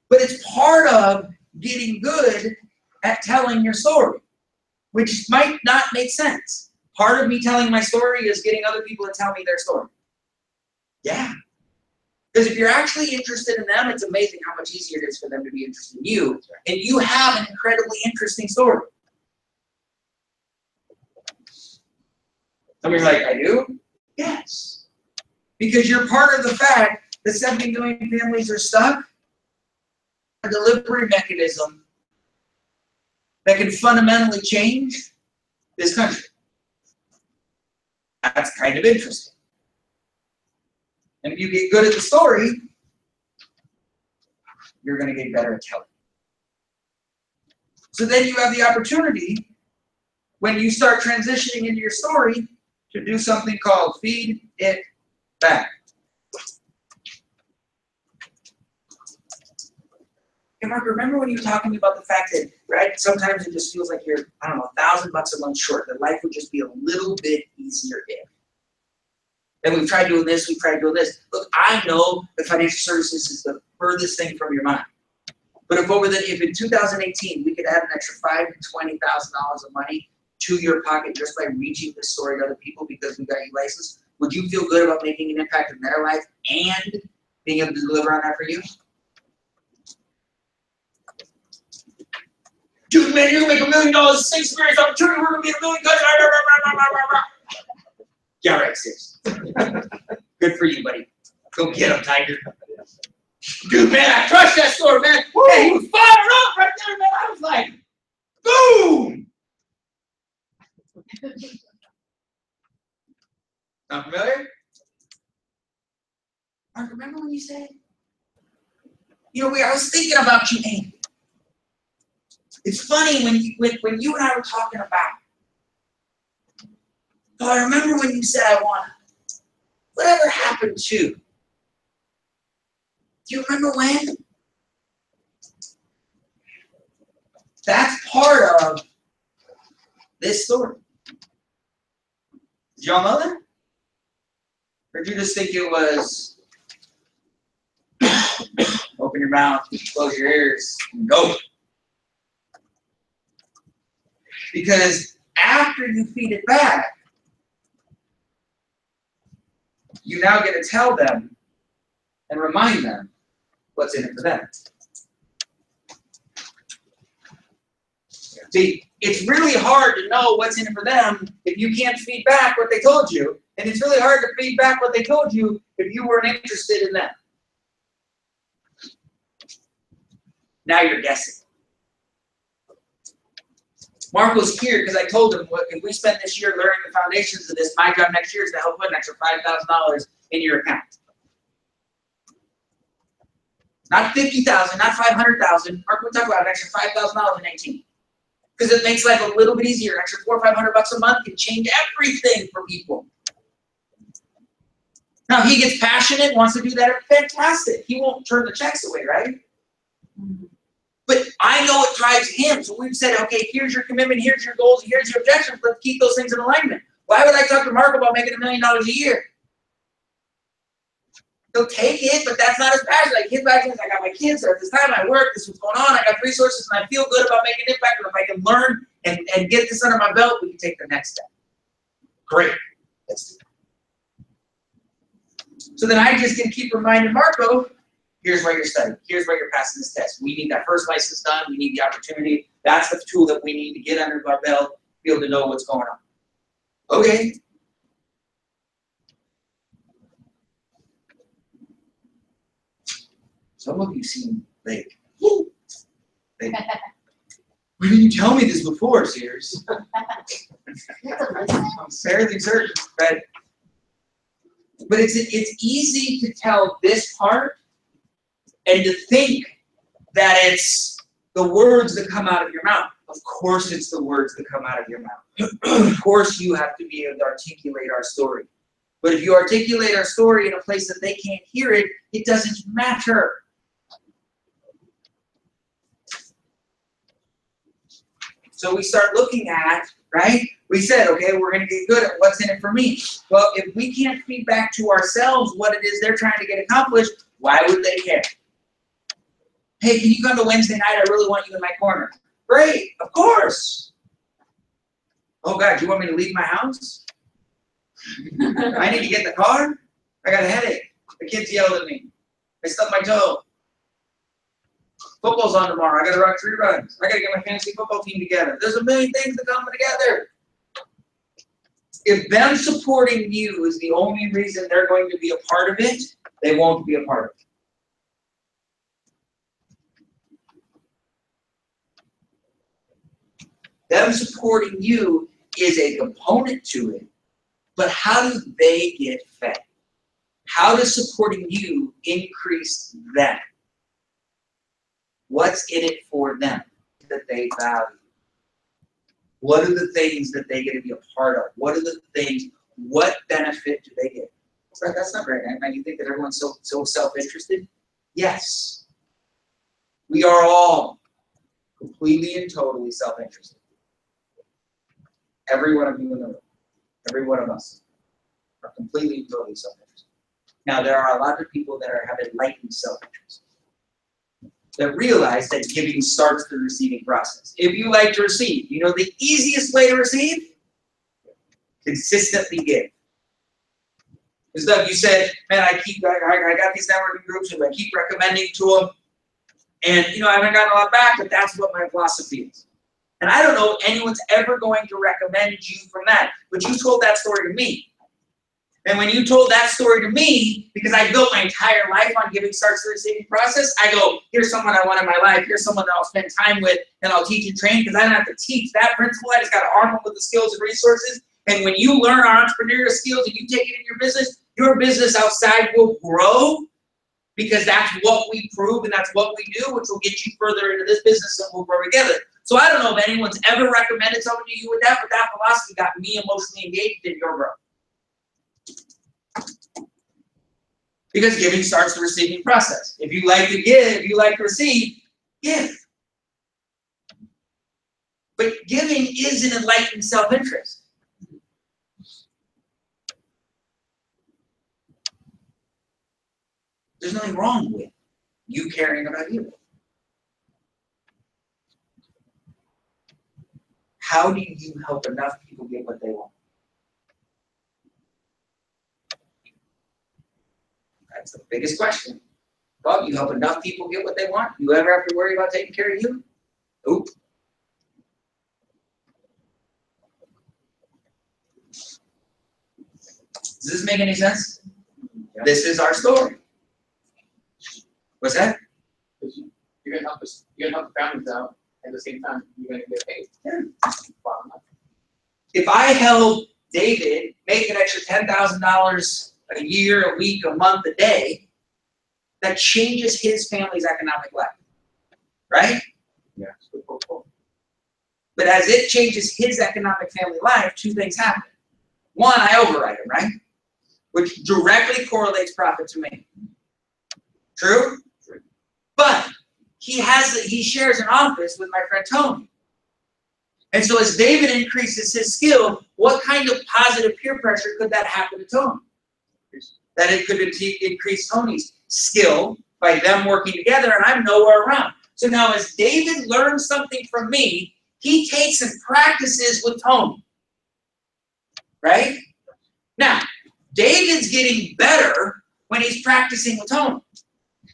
But it's part of getting good at telling your story, which might not make sense. Part of me telling my story is getting other people to tell me their story. Yeah. Because if you're actually interested in them, it's amazing how much easier it is for them to be interested in you. And you have an incredibly interesting story. Some of you are like, I do? Yes. Because you're part of the fact that 70 million families are stuck. A delivery mechanism that can fundamentally change this country. That's kind of interesting. And if you get good at the story, you're going to get better at telling. So then you have the opportunity, when you start transitioning into your story, to do something called feed it back. Hey Mark, remember when you were talking about the fact that, right, sometimes it just feels like you're, I don't know, $1,000 a month short, that life would just be a little bit easier if. And we've tried doing this, we've tried doing this. Look, I know that financial services is the furthest thing from your mind. But if in 2018 we could add an extra $5,000 to $20,000 of money to your pocket just by reaching this story to other people because we got you licensed, would you feel good about making an impact in their life and being able to deliver on that for you? Dude, man, you're gonna make $1 million, same experience opportunity, we're gonna be $1 million. Yeah, right, sis. Good for you, buddy. Go get him, Tiger. Dude, man, I crushed that store, man. Hey, he was fired up right there, man. I was like, boom! Not familiar? Mark, remember when you said, I was thinking about you, Andy. It's funny when you and I were talking about, oh, I remember when you said I want whatever happened to. Do you remember when? That's part of this story. Did y'all know that? Or did you just think it was open your mouth, close your ears, and go? Because after you feed it back, you now get to tell them and remind them what's in it for them. See, it's really hard to know what's in it for them if you can't feed back what they told you. And it's really hard to feed back what they told you if you weren't interested in them. Now you're guessing. Mark was here because I told him, if we spend this year learning the foundations of this, my job next year is to help put an extra $5,000 in your account. Not $50,000, not $500,000. Mark, we talk about an extra $5,000 in 18. Because it makes life a little bit easier. An extra $400 or $500 a month can change everything for people. Now, if he gets passionate, wants to do that, fantastic. He won't turn the checks away, right? But I know it drives him. So we've said, okay, here's your commitment, here's your goals, here's your objectives. Let's keep those things in alignment. Why would I talk to Mark about making $1 million a year? He'll take it, but that's not his passion. Like his passion is, I got my kids, or at this time I work, this is what's going on, I got resources, and I feel good about making an impact. And if I can learn and get this under my belt, we can take the next step. Great. Let's do it. So then I just get to keep reminding Marco, here's why you're studying. Here's why you're passing this test. We need that first license done. We need the opportunity. That's the tool that we need to get under our belt, be able to know what's going on. Okay. Some of you seem like, whoo. Why didn't you tell me this before, Sears? I'm fairly certain, but it's easy to tell this part and to think that it's the words that come out of your mouth. Of course it's the words that come out of your mouth. Of course you have to be able to articulate our story. But if you articulate our story in a place that they can't hear it, it doesn't matter. So we start looking at, right? We said, okay, we're going to get good at what's in it for me. Well, if we can't feed back to ourselves what it is they're trying to get accomplished, why would they care? Hey, can you come to Wednesday night? I really want you in my corner. Great, of course. Oh, God, do you want me to leave my house? I need to get in the car? I got a headache. The kids yelled at me. I stubbed my toe. Football's on tomorrow. I got to run 3 runs. I got to get my fantasy football team together. There's a million things that come together. If them supporting you is the only reason they're going to be a part of it, they won't be a part of it. Them supporting you is a component to it, but how do they get fed? How does supporting you increase them? What's in it for them that they value? What are the things that they get to be a part of? What are the things, what benefit do they get? That's not right. And you think that everyone's so self-interested? Yes. We are all completely and totally self-interested. Every one of you in the room, every one of us are completely and totally self-interested. Now, there are a lot of people that have enlightened self-interest, that realize that giving starts the receiving process. If you like to receive, you know the easiest way to receive? Consistently give. Because Doug, you said, man, I got these networking groups and I keep recommending to them, and I haven't gotten a lot back, but that's what my philosophy is. And I don't know if anyone's ever going to recommend you from that, but you told that story to me. And when you told that story to me, because I built my entire life on giving starts the receiving process, I go, here's someone I want in my life, here's someone that I'll spend time with, and I'll teach and train, because I don't have to teach that principle, I just got to arm them with the skills and resources. And when you learn our entrepreneurial skills and you take it in your business outside will grow, because that's what we prove and that's what we do, which will get you further into this business and we'll grow together. So I don't know if anyone's ever recommended someone to you with that, but that philosophy got me emotionally engaged in your growth. Because giving starts the receiving process. If you like to give, if you like to receive, give. But giving is an enlightened self-interest. There's nothing wrong with you caring about you. How do you help enough people get what they want? That's the biggest question. Well, you help enough people get what they want? You ever have to worry about taking care of you? Nope. Does this make any sense? Yeah. This is our story. What's that? You're gonna help us. You're gonna help the families out. At the same time, you're gonna get paid. Yeah. If I help David make an extra $10,000 a year, a week, a month, a day, that changes his family's economic life, right? Yeah. But as it changes his economic family life, 2 things happen. 1, I override him, right? Which directly correlates profit to me. True? True. But he shares an office with my friend Tony. And so as David increases his skill, what kind of positive peer pressure could that happen to Tony? That it could increase Tony's skill by them working together, and I'm nowhere around. So now as David learns something from me, he takes and practices with Tony. Right? Now, David's getting better when he's practicing with Tony.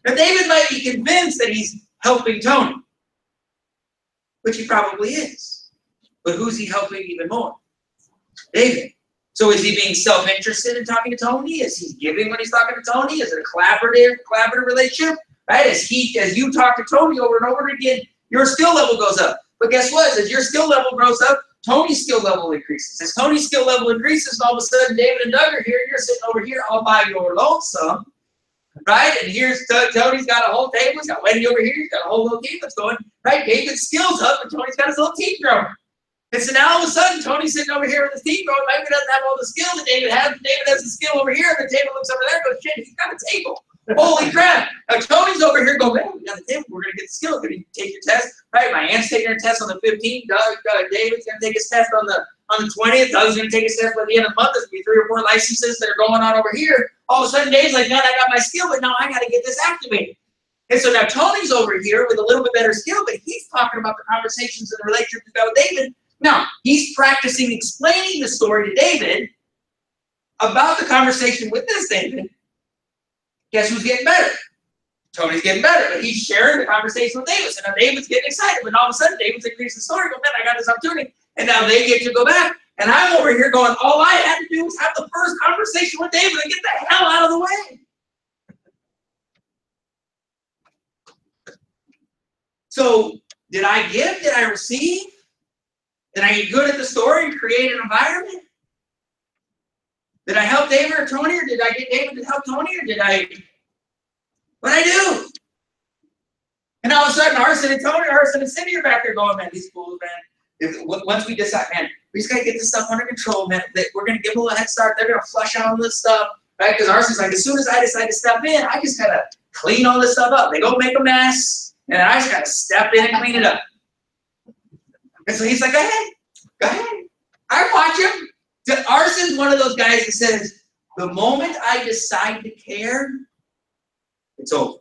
Now, David might be convinced that he's helping Tony, which he probably is. But who's he helping even more? David. So is he being self-interested in talking to Tony? Is he giving when he's talking to Tony? Is it a collaborative relationship? Right? As you talk to Tony over and over again, your skill level goes up. But guess what? As your skill level grows up, Tony's skill level increases. As Tony's skill level increases, all of a sudden David and Doug are here, you're sitting over here all by your lonesome, right? And here's Tony's got a whole table, he's got Wendy over here, he's got a whole little team that's going, right? David's skills up, and Tony's got his little team growing. And so now all of a sudden, Tony's sitting over here with his team going, maybe he doesn't have all the skill that David has, but David has the skill over here, and the table looks over there and goes, shit, he's got a table. Holy crap. Now Tony's over here going, man, we got the table, we're going to get the skill. Can you take your test? Right, my aunt's taking her test on the 15th. David's going to take his test on the 20th. Doug's going to take his test by the end of the month. There's going to be 3 or 4 licenses that are going on over here. All of a sudden, Dave's like, man, I got my skill, but now I got to get this activated. And so now Tony's over here with a little bit better skill, but he's talking about the conversations and the relationship he's got with David. Now, he's practicing explaining the story to David about the conversation with this David. Guess who's getting better? Tony's getting better, but he's sharing the conversation with David. So now David's getting excited, but all of a sudden David's increasing the story. Go, man, I got this opportunity. And now they get to go back. And I'm over here going, all I had to do was have the first conversation with David and get the hell out of the way. So did I give? Did I receive? Did I get good at the story and create an environment? Did I help David or Tony, or did I get David to help Tony, or did I? What'd I do? And all of a sudden, Arson and Tony, Arson and Cindy are back there going, man, these fools, man. Once we decide, man, we just got to get this stuff under control, man. We're going to give them a head start. They're going to flush out all this stuff, right? Because Arson's like, as soon as I decide to step in, I just got to clean all this stuff up. They go make a mess, and I just got to step in and clean it up. And so he's like, go ahead. Go ahead. I watch him. Arson's one of those guys that says, the moment I decide to care, it's over.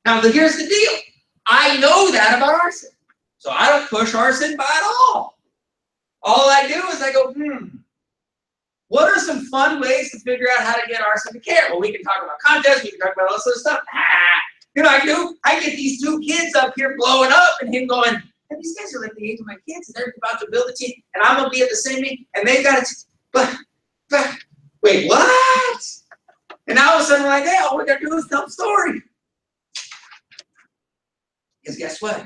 Now, here's the deal. I know that about Arson. So I don't push Arson by at all. All I do is I go, what are some fun ways to figure out how to get Arson to care? Well, we can talk about contests. We can talk about all this other stuff. You know, I get these 2 kids up here blowing up and him going, and these guys are like the age of my kids, and they're about to build a team, and I'm going to be at the same age, and they've got it. But, wait, what? And now all of a sudden we're like, hey, all we got to do is tell the story. Because guess what?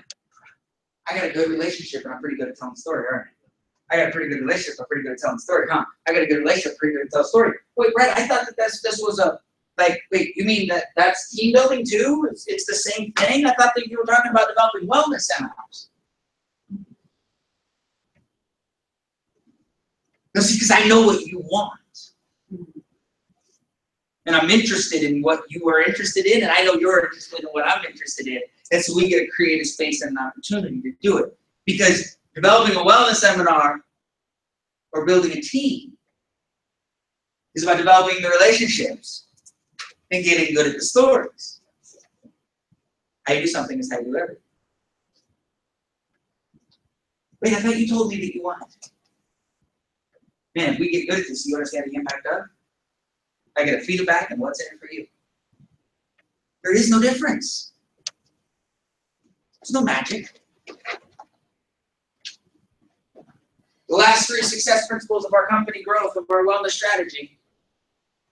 I got a good relationship, and I'm pretty good at telling the story, aren't I? I got a pretty good relationship, I'm pretty good at telling the story, huh? I got a good relationship, pretty good at telling the story. Wait, Brett, I thought that this was a, like, wait, you mean that's team building too? It's the same thing? I thought that you were talking about developing wellness seminars. No, see, because I know what you want. And I'm interested in what you are interested in, and I know you're interested in what I'm interested in. And so we get to create a space and an opportunity to do it. Because developing a wellness seminar or building a team is about developing the relationships and getting good at the stories. How you do something is how you do everything. Wait, I thought you told me that you wanted. Man, if we get good at this, you understand the impact of? I get a feedback and what's in it for you. There is no difference. There's no magic. The last 3 success principles of our company growth, of our wellness strategy,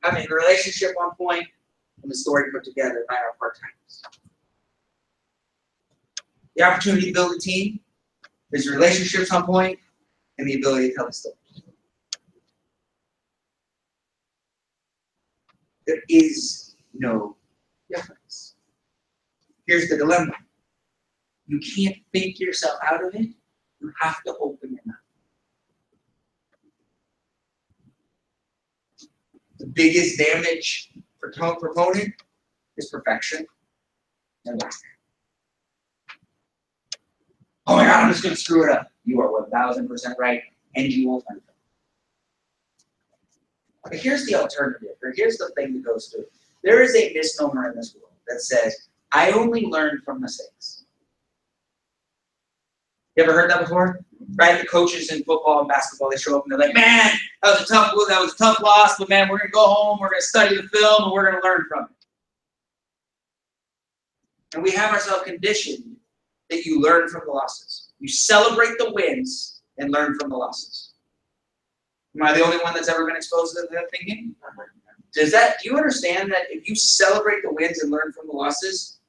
having the relationship on point and the story put together by our part-timers. The opportunity to build a team is relationships on point and the ability to tell a story. There is no difference. Here's the dilemma. You can't think yourself out of it. You have to open your mouth. The biggest damage for proponent is perfection and lack. Oh my God, I'm just going to screw it up. You are 1,000% right, and you will find it. But here's the alternative, or here's the thing that goes through. There is a misnomer in this world that says, I only learn from mistakes. You ever heard that before? Right? The coaches in football and basketball, they show up and they're like, man, that was a tough loss, but man, we're going to go home, we're going to study the film, and we're going to learn from it. And we have ourselves conditioned that you learn from the losses. You celebrate the wins and learn from the losses. Am I the only one that's ever been exposed to that thinking? Do you understand that if you celebrate the wins and learn from the losses,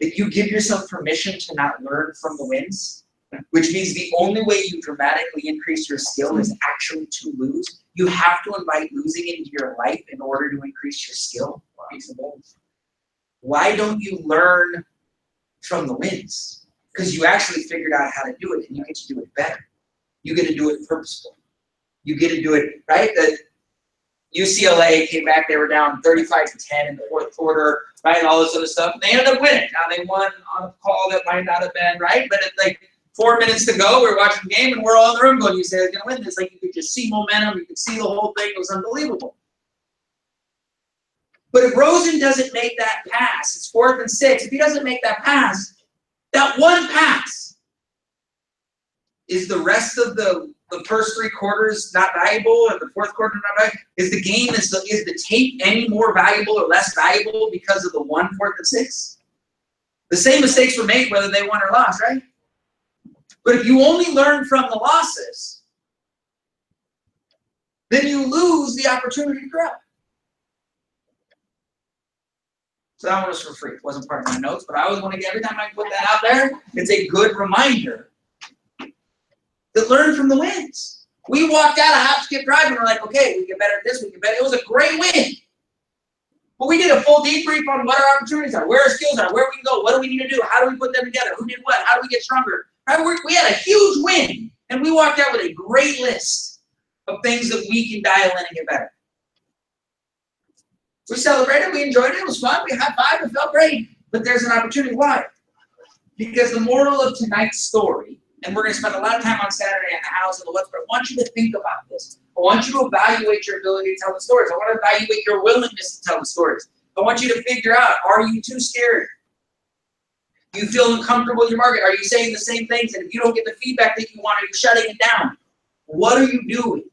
that you give yourself permission to not learn from the wins, which means the only way you dramatically increase your skill is actually to lose. You have to invite losing into your life in order to increase your skill. Why don't you learn from the wins? Because you actually figured out how to do it, and you get to do it better. You get to do it purposeful. You get to do it, right? The UCLA came back, they were down 35-10 in the fourth quarter, right? And all this other stuff. And they ended up winning. Now they won on a call that might not have been right, but it's like 4 minutes to go, we're watching the game, and we're all in the room going, UCLA's gonna win this. Like, you could just see momentum, you could see the whole thing, it was unbelievable. But if Rosen doesn't make that pass, it's 4th and 6, if he doesn't make that pass, that one pass, is the rest of the first 3 quarters not valuable and the fourth quarter not valuable? Is the game, is the tape any more valuable or less valuable because of the 1 4th and 6? The same mistakes were made whether they won or lost, right? But if you only learn from the losses, then you lose the opportunity to grow. So that one was for free. It wasn't part of my notes, but I always want to get, every time I put that out there, it's a good reminder that learn from the wins. We walked out of Hop, Skip, Drive, and we're like, okay, we get better at this, we get better. It was a great win. But we did a full debrief on what our opportunities are, where our skills are, where we can go, what do we need to do, how do we put them together, who did what, how do we get stronger. Right? We had a huge win, and we walked out with a great list of things that we can dial in and get better. We celebrated, we enjoyed it, it was fun, we high-fived, it felt great. But there's an opportunity. Why? Because the moral of tonight's story, and we're going to spend a lot of time on Saturday in the house and the what's, but I want you to think about this. I want you to evaluate your ability to tell the stories. I want to evaluate your willingness to tell the stories. I want you to figure out, are you too scared? Do you feel uncomfortable in your market? Are you saying the same things? And if you don't get the feedback that you want, are you shutting it down? What are you doing?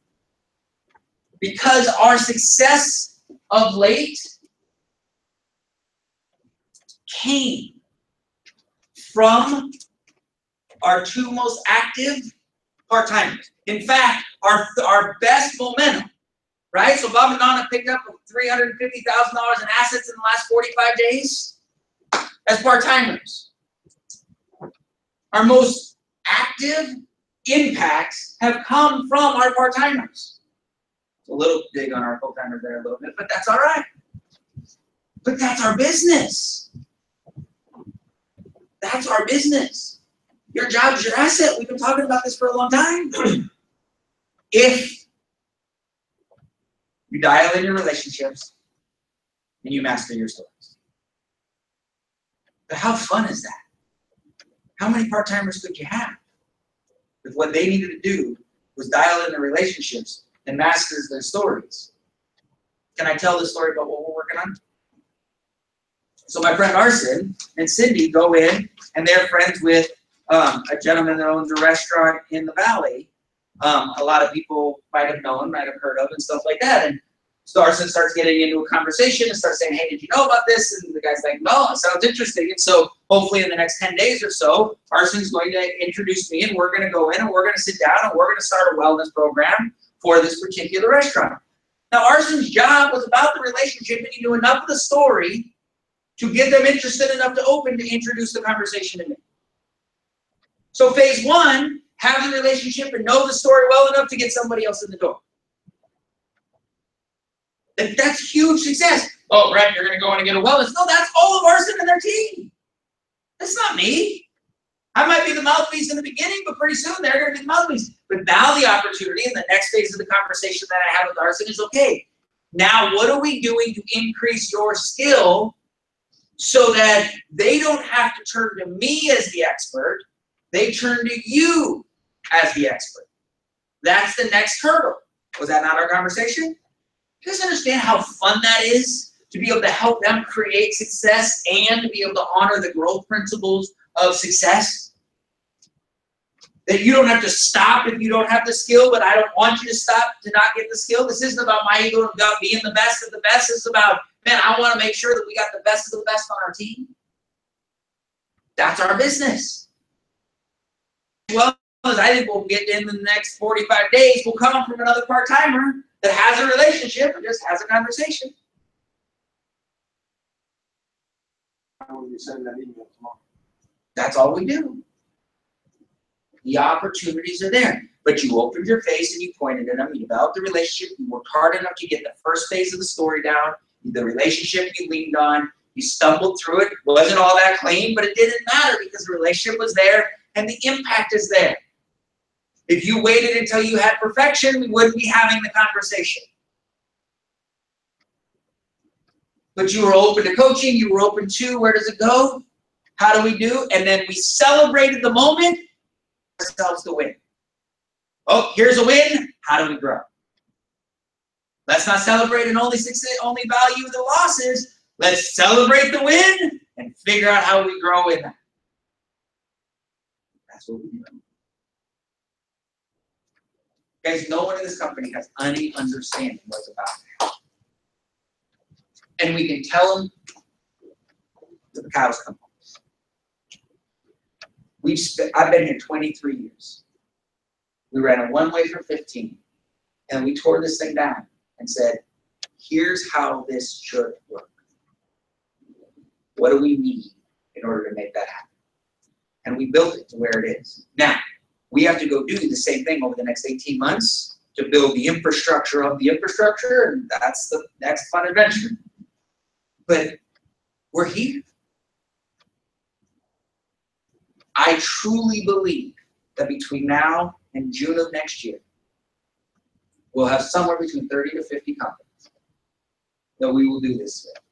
Because our success of late came from our 2 most active part-timers. In fact, our best momentum, right? So Bob and Donna picked up $350,000 in assets in the last 45 days as part-timers. Our most active impacts have come from our part-timers. It's a little big on our full-timers there a little bit, but that's all right. But that's our business. That's our business. Your job is your asset. We've been talking about this for a long time. If you dial in your relationships and you master your stories. But how fun is that? How many part-timers could you have if what they needed to do was dial in their relationships and master their stories? Can I tell the story about what we're working on? So my friend Arson and Cindy go in, and they're friends with a gentleman that owns a restaurant in the Valley. A lot of people might have known, might have heard of, and stuff like that. And so Arson starts getting into a conversation and starts saying, hey, did you know about this? And the guy's like, no, it sounds interesting. And so hopefully in the next 10 days or so, Arson's going to introduce me, and we're going to go in, and we're going to sit down, and we're going to start a wellness program for this particular restaurant. Now, Arson's job was about the relationship, and he knew enough of the story to get them interested enough to open to introduce the conversation to me. So phase 1, have the relationship and know the story well enough to get somebody else in the door. That's huge success. Oh, Brett, you're going to go in and get a wellness. No, that's all of Arson and their team. That's not me. I might be the mouthpiece in the beginning, but pretty soon they're going to be the mouthpiece. But now the opportunity in the next phase of the conversation that I have with Arson is, okay, now what are we doing to increase your skill so that they don't have to turn to me as the expert, they turn to you as the expert. That's the next hurdle. Was that not our conversation? You guys understand how fun that is to be able to help them create success and to be able to honor the growth principles of success? That you don't have to stop if you don't have the skill, but I don't want you to stop to not get the skill. This isn't about my ego, about being the best of the best. It's about, man, I want to make sure that we got the best of the best on our team. That's our business. Well, as I think we'll get in the next 45 days, will come from another part-timer that has a relationship and just has a conversation. when you send that email tomorrow. That's all we do. The opportunities are there. But you opened your face and you pointed at them. You developed the relationship. You worked hard enough to get the first phase of the story down. The relationship you leaned on. You stumbled through it. It wasn't all that clean, but it didn't matter because the relationship was there and the impact is there. If you waited until you had perfection, we wouldn't be having the conversation. But you were open to coaching. You were open to where does it go? How do we do? And then we celebrated the moment ourselves to win. Oh, here's a win. How do we grow? Let's not celebrate and only value the losses. Let's celebrate the win and figure out how we grow in that. That's what we do. Guys, no one in this company has any understanding what's about it. And we can tell them till the cows come home. I've been here 23 years. We ran a one-way for 15. And we tore this thing down and said, here's how this should work. What do we need in order to make that happen? And we built it to where it is. Now, we have to go do the same thing over the next 18 months to build the infrastructure of the infrastructure, and that's the next fun adventure. But we're here. I truly believe that between now and June of next year, we'll have somewhere between 30 to 50 companies that we will do this with.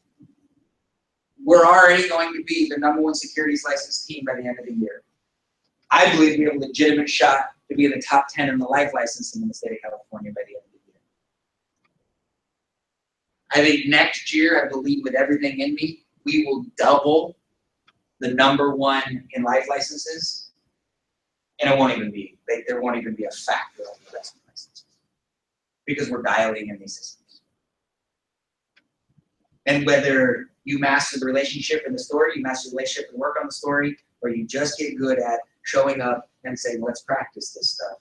We're already going to be the #1 securities license team by the end of the year. I believe we have a legitimate shot to be in the top 10 in the life licensing in the state of California by the end of the year. I think next year, I believe with everything in me, we will double the #1 in life licenses. And it won't even be, there won't even be a factor of the rest of the licenses. Because we're dialing in these systems. And whether you master the relationship in the story, you master the relationship and work on the story, or you just get good at showing up and saying, let's practice this stuff.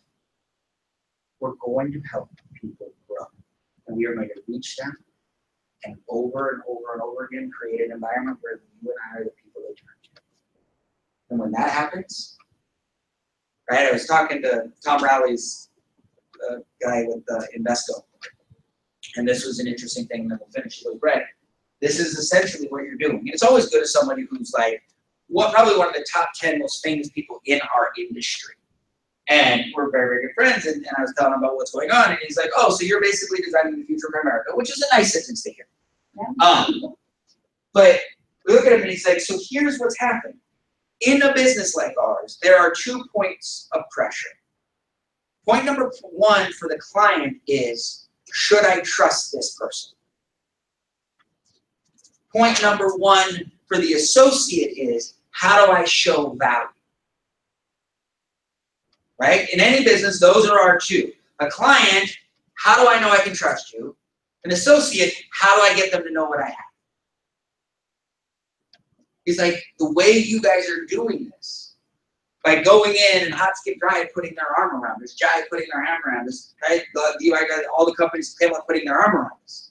We're going to help people grow. And we are going to reach them and over and over and over again create an environment where you and I are the people they turn to. And when that happens, right, I was talking to Tom Rowley's guy with Invesco. And this was an interesting thing, and then we'll finish with Brett. This is essentially what you're doing. It's always good as somebody who's like, probably one of the top 10 most famous people in our industry. And we're very, very good friends. And I was telling him about what's going on. And he's like, oh, so you're basically designing the future of America, which is a nice sentence to hear. Yeah. But we look at him and he's like, so here's what's happened. In a business like ours, there are 2 points of pressure. Point number 1 for the client is, should I trust this person? Point number 1 for the associate is, how do I show value? Right? In any business, those are our 2. A client, how do I know I can trust you? An associate, how do I get them to know what I have? It's like the way you guys are doing this, by going in and hot skip drive putting their arm around us, Jai putting their arm around us, right? All the companies came up putting their arm around us.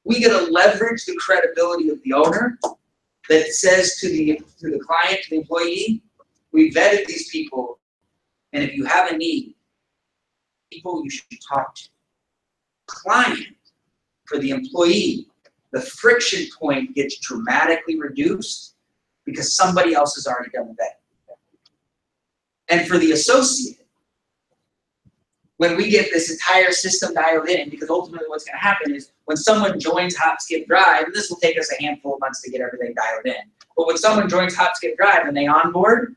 We get to leverage the credibility of the owner that says to the client, to the employee, we vetted these people, and if you have a need, people you should talk to. Client, for the employee, the friction point gets dramatically reduced because somebody else has already done the vetting. And for the associate, when we get this entire system dialed in, because ultimately what's going to happen is when someone joins Hop Skip Drive, and this will take us a handful of months to get everything dialed in, but when someone joins Hop Skip Drive and they onboard,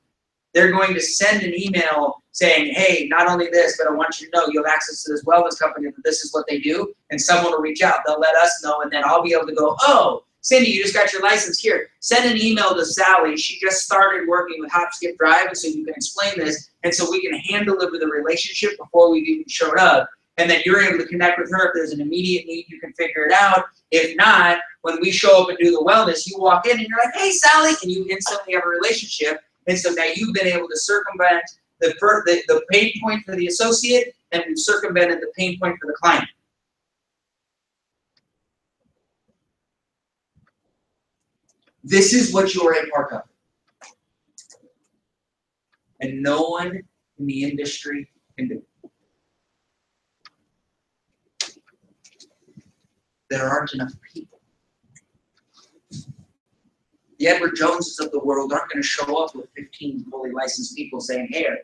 they're going to send an email saying, hey, not only this, but I want you to know you have access to this wellness company, that this is what they do, and someone will reach out. They'll let us know, and then I'll be able to go, oh, Cindy, you just got your license here. Send an email to Sally. She just started working with Hop Skip Drive, and so you can explain this, and so we can hand deliver the relationship before we've even showed up. And then you're able to connect with her. If there's an immediate need, you can figure it out. If not, when we show up and do the wellness, you walk in and you're like, hey, Sally, and you instantly have a relationship. And so now you've been able to circumvent the pain point for the associate, and we've circumvented the pain point for the client. This is what you're a part of. And no one in the industry can do it. There aren't enough people. The Edward Joneses of the world aren't going to show up with 15 fully licensed people saying, here,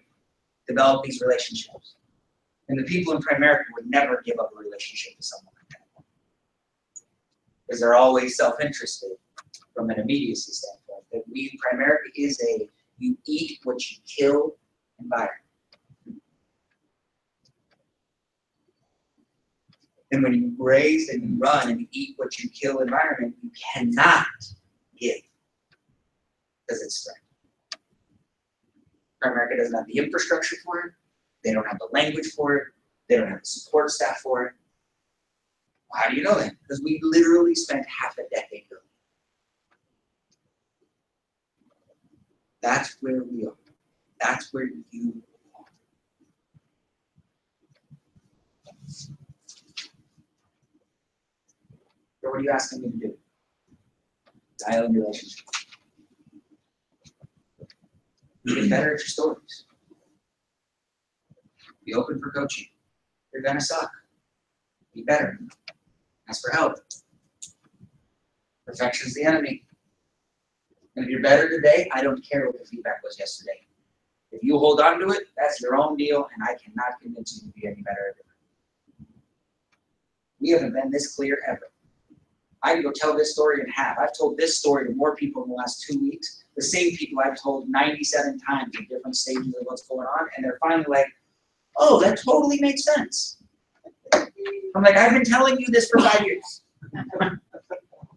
develop these relationships. And the people in Primerica would never give up a relationship with someone like that. Because they're always self-interested from an immediacy standpoint. That we, Primerica is a you eat what you kill environment. And when you raise and you run and you eat what you kill environment, you cannot give. Because it's threat. Primerica doesn't have the infrastructure for it. They don't have the language for it. They don't have the support staff for it. How do you know that? Because we literally spent half a decade building. That's where we are. That's where you are. So what are you asking me to do? Dial in relationship. Get better at your stories. Be open for coaching. You're gonna suck. Be better. Ask for help. Perfection's the enemy. And if you're better today, I don't care what the feedback was yesterday. If you hold on to it, that's your own deal, and I cannot convince you to be any better at it. We haven't been this clear ever. I can go tell this story in half. I've told this story to more people in the last 2 weeks. The same people I've told 97 times at different stages of what's going on, and they're finally like, oh, that totally makes sense. I'm like, I've been telling you this for 5 years.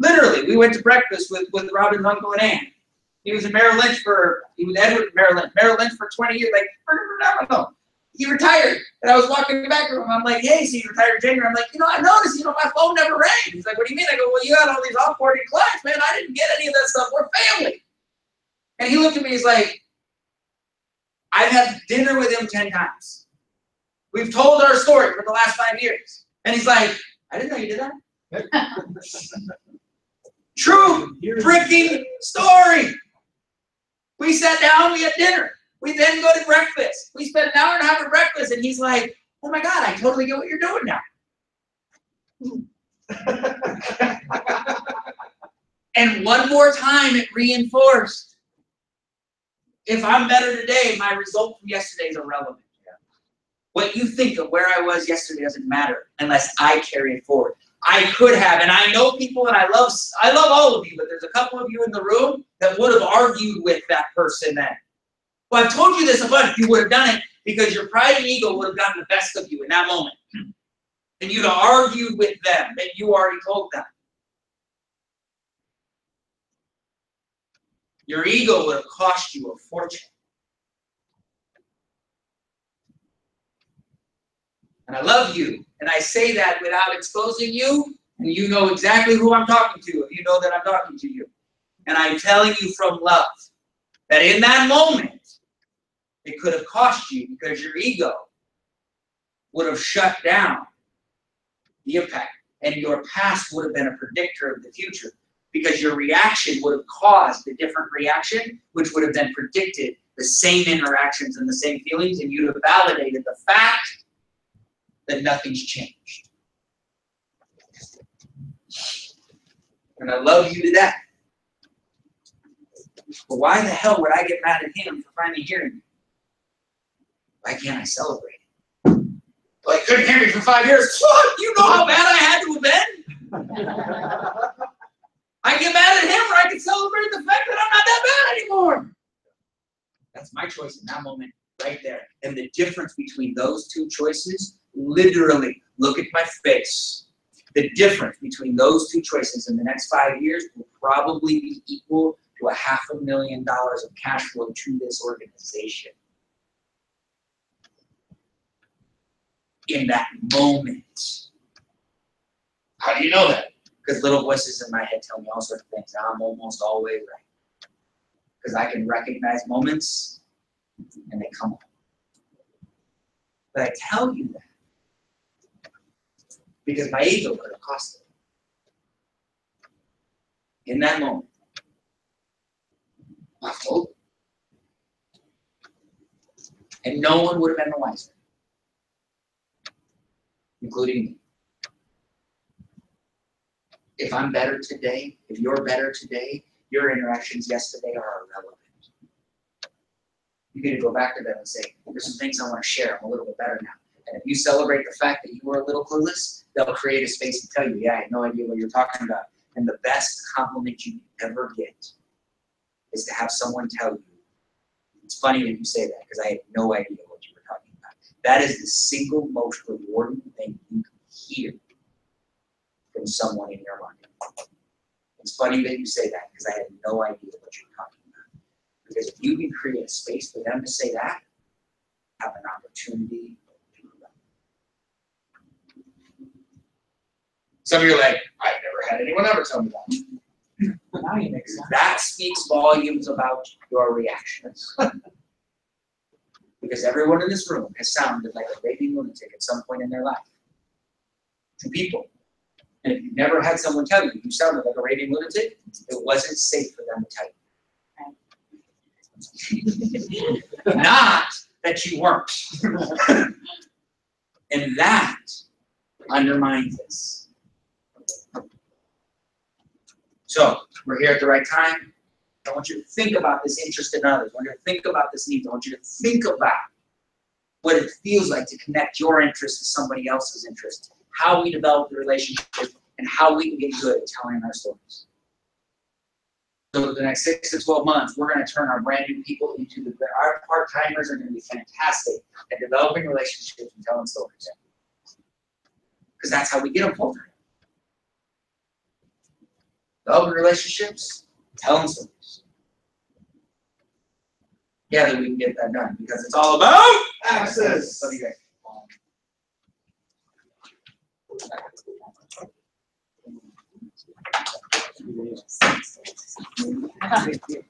Literally, we went to breakfast with Robin's uncle and aunt. He was in Merrill Lynch Merrill Lynch for 20 years. Like, I don't know. He retired, and I was walking back to him. I'm like, hey, so you retired in January? I'm like, I noticed, my phone never rang. He's like, what do you mean? I go, well, you had all these offboarding clients, man. I didn't get any of that stuff. We're family. And he looked at me, he's like, I've had dinner with him 10 times. We've told our story for the last 5 years. And he's like, I didn't know you did that. True freaking story. We sat down, we had dinner. We then go to breakfast. We spent an hour and a half at breakfast, and he's like, oh my God, I totally get what you're doing now. And one more time, it reinforced. If I'm better today, my result from yesterday is irrelevant. What you think of where I was yesterday doesn't matter unless I carry it forward. I could have, and I know people, and I love all of you, but there's a couple of you in the room that would have argued with that person then. Well, I've told you this a bunch. You would have done it because your pride and ego would have gotten the best of you in that moment. And you'd have argued with them that you already told them. Your ego would have cost you a fortune. And I love you. And I say that without exposing you. And you know exactly who I'm talking to if you know that I'm talking to you. And I'm telling you from love that in that moment, it could have cost you because your ego would have shut down the impact. And your past would have been a predictor of the future because your reaction would have caused a different reaction, which would have then predicted the same interactions and the same feelings, and you'd have validated the fact that nothing's changed. And I love you to death. But why the hell would I get mad at him for finally hearing me? Why can't I celebrate it? Well, he couldn't hear me for 5 years. What? You know how bad I had to have been? I get mad at him, or I can celebrate the fact that I'm not that bad anymore. That's my choice in that moment right there. And the difference between those two choices, literally, look at my face. The difference between those two choices in the next 5 years will probably be equal to $500,000 of cash flow to this organization. In that moment. How do you know that? Because little voices in my head tell me all sorts of things. I'm almost always right. Because I can recognize moments and they come up. But I tell you that because my ego could have cost it. In that moment, I told them. And no one would have been the wiser, including me. If I'm better today, if you're better today, your interactions yesterday are irrelevant. You need to go back to them and say, there's some things I want to share. I'm a little bit better now. And if you celebrate the fact that you were a little clueless, they'll create a space to tell you, yeah, I had no idea what you're talking about. And the best compliment you can ever get is to have someone tell you, it's funny that you say that because I had no idea what you were talking about. That is the single most rewarding thing you can hear from someone in your life. It's funny that you say that because I had no idea what you were talking about. Because if you can create a space for them to say that, have an opportunity to grow. Some of you are like, I've never had anyone ever tell me that. Now you make sense. That speaks volumes about your reactions. Because everyone in this room has sounded like a raving lunatic at some point in their life. To people. And if you've never had someone tell you sounded like a raving lunatic, it wasn't safe for them to tell you. Not that you weren't. And that undermines this. So, we're here at the right time. I want you to think about this interest in others. I want you to think about this need. I want you to think about what it feels like to connect your interest to somebody else's interest. How we develop the relationship, and how we can get good at telling our stories. So for the next 6 to 12 months, we're going to turn our brand new people into our part-timers are going to be fantastic at developing relationships and telling stories. Because that's how we get them full-time. Developing relationships, telling stories. Yeah, that we can get that done because it's all about access. What do you guys? Thank you.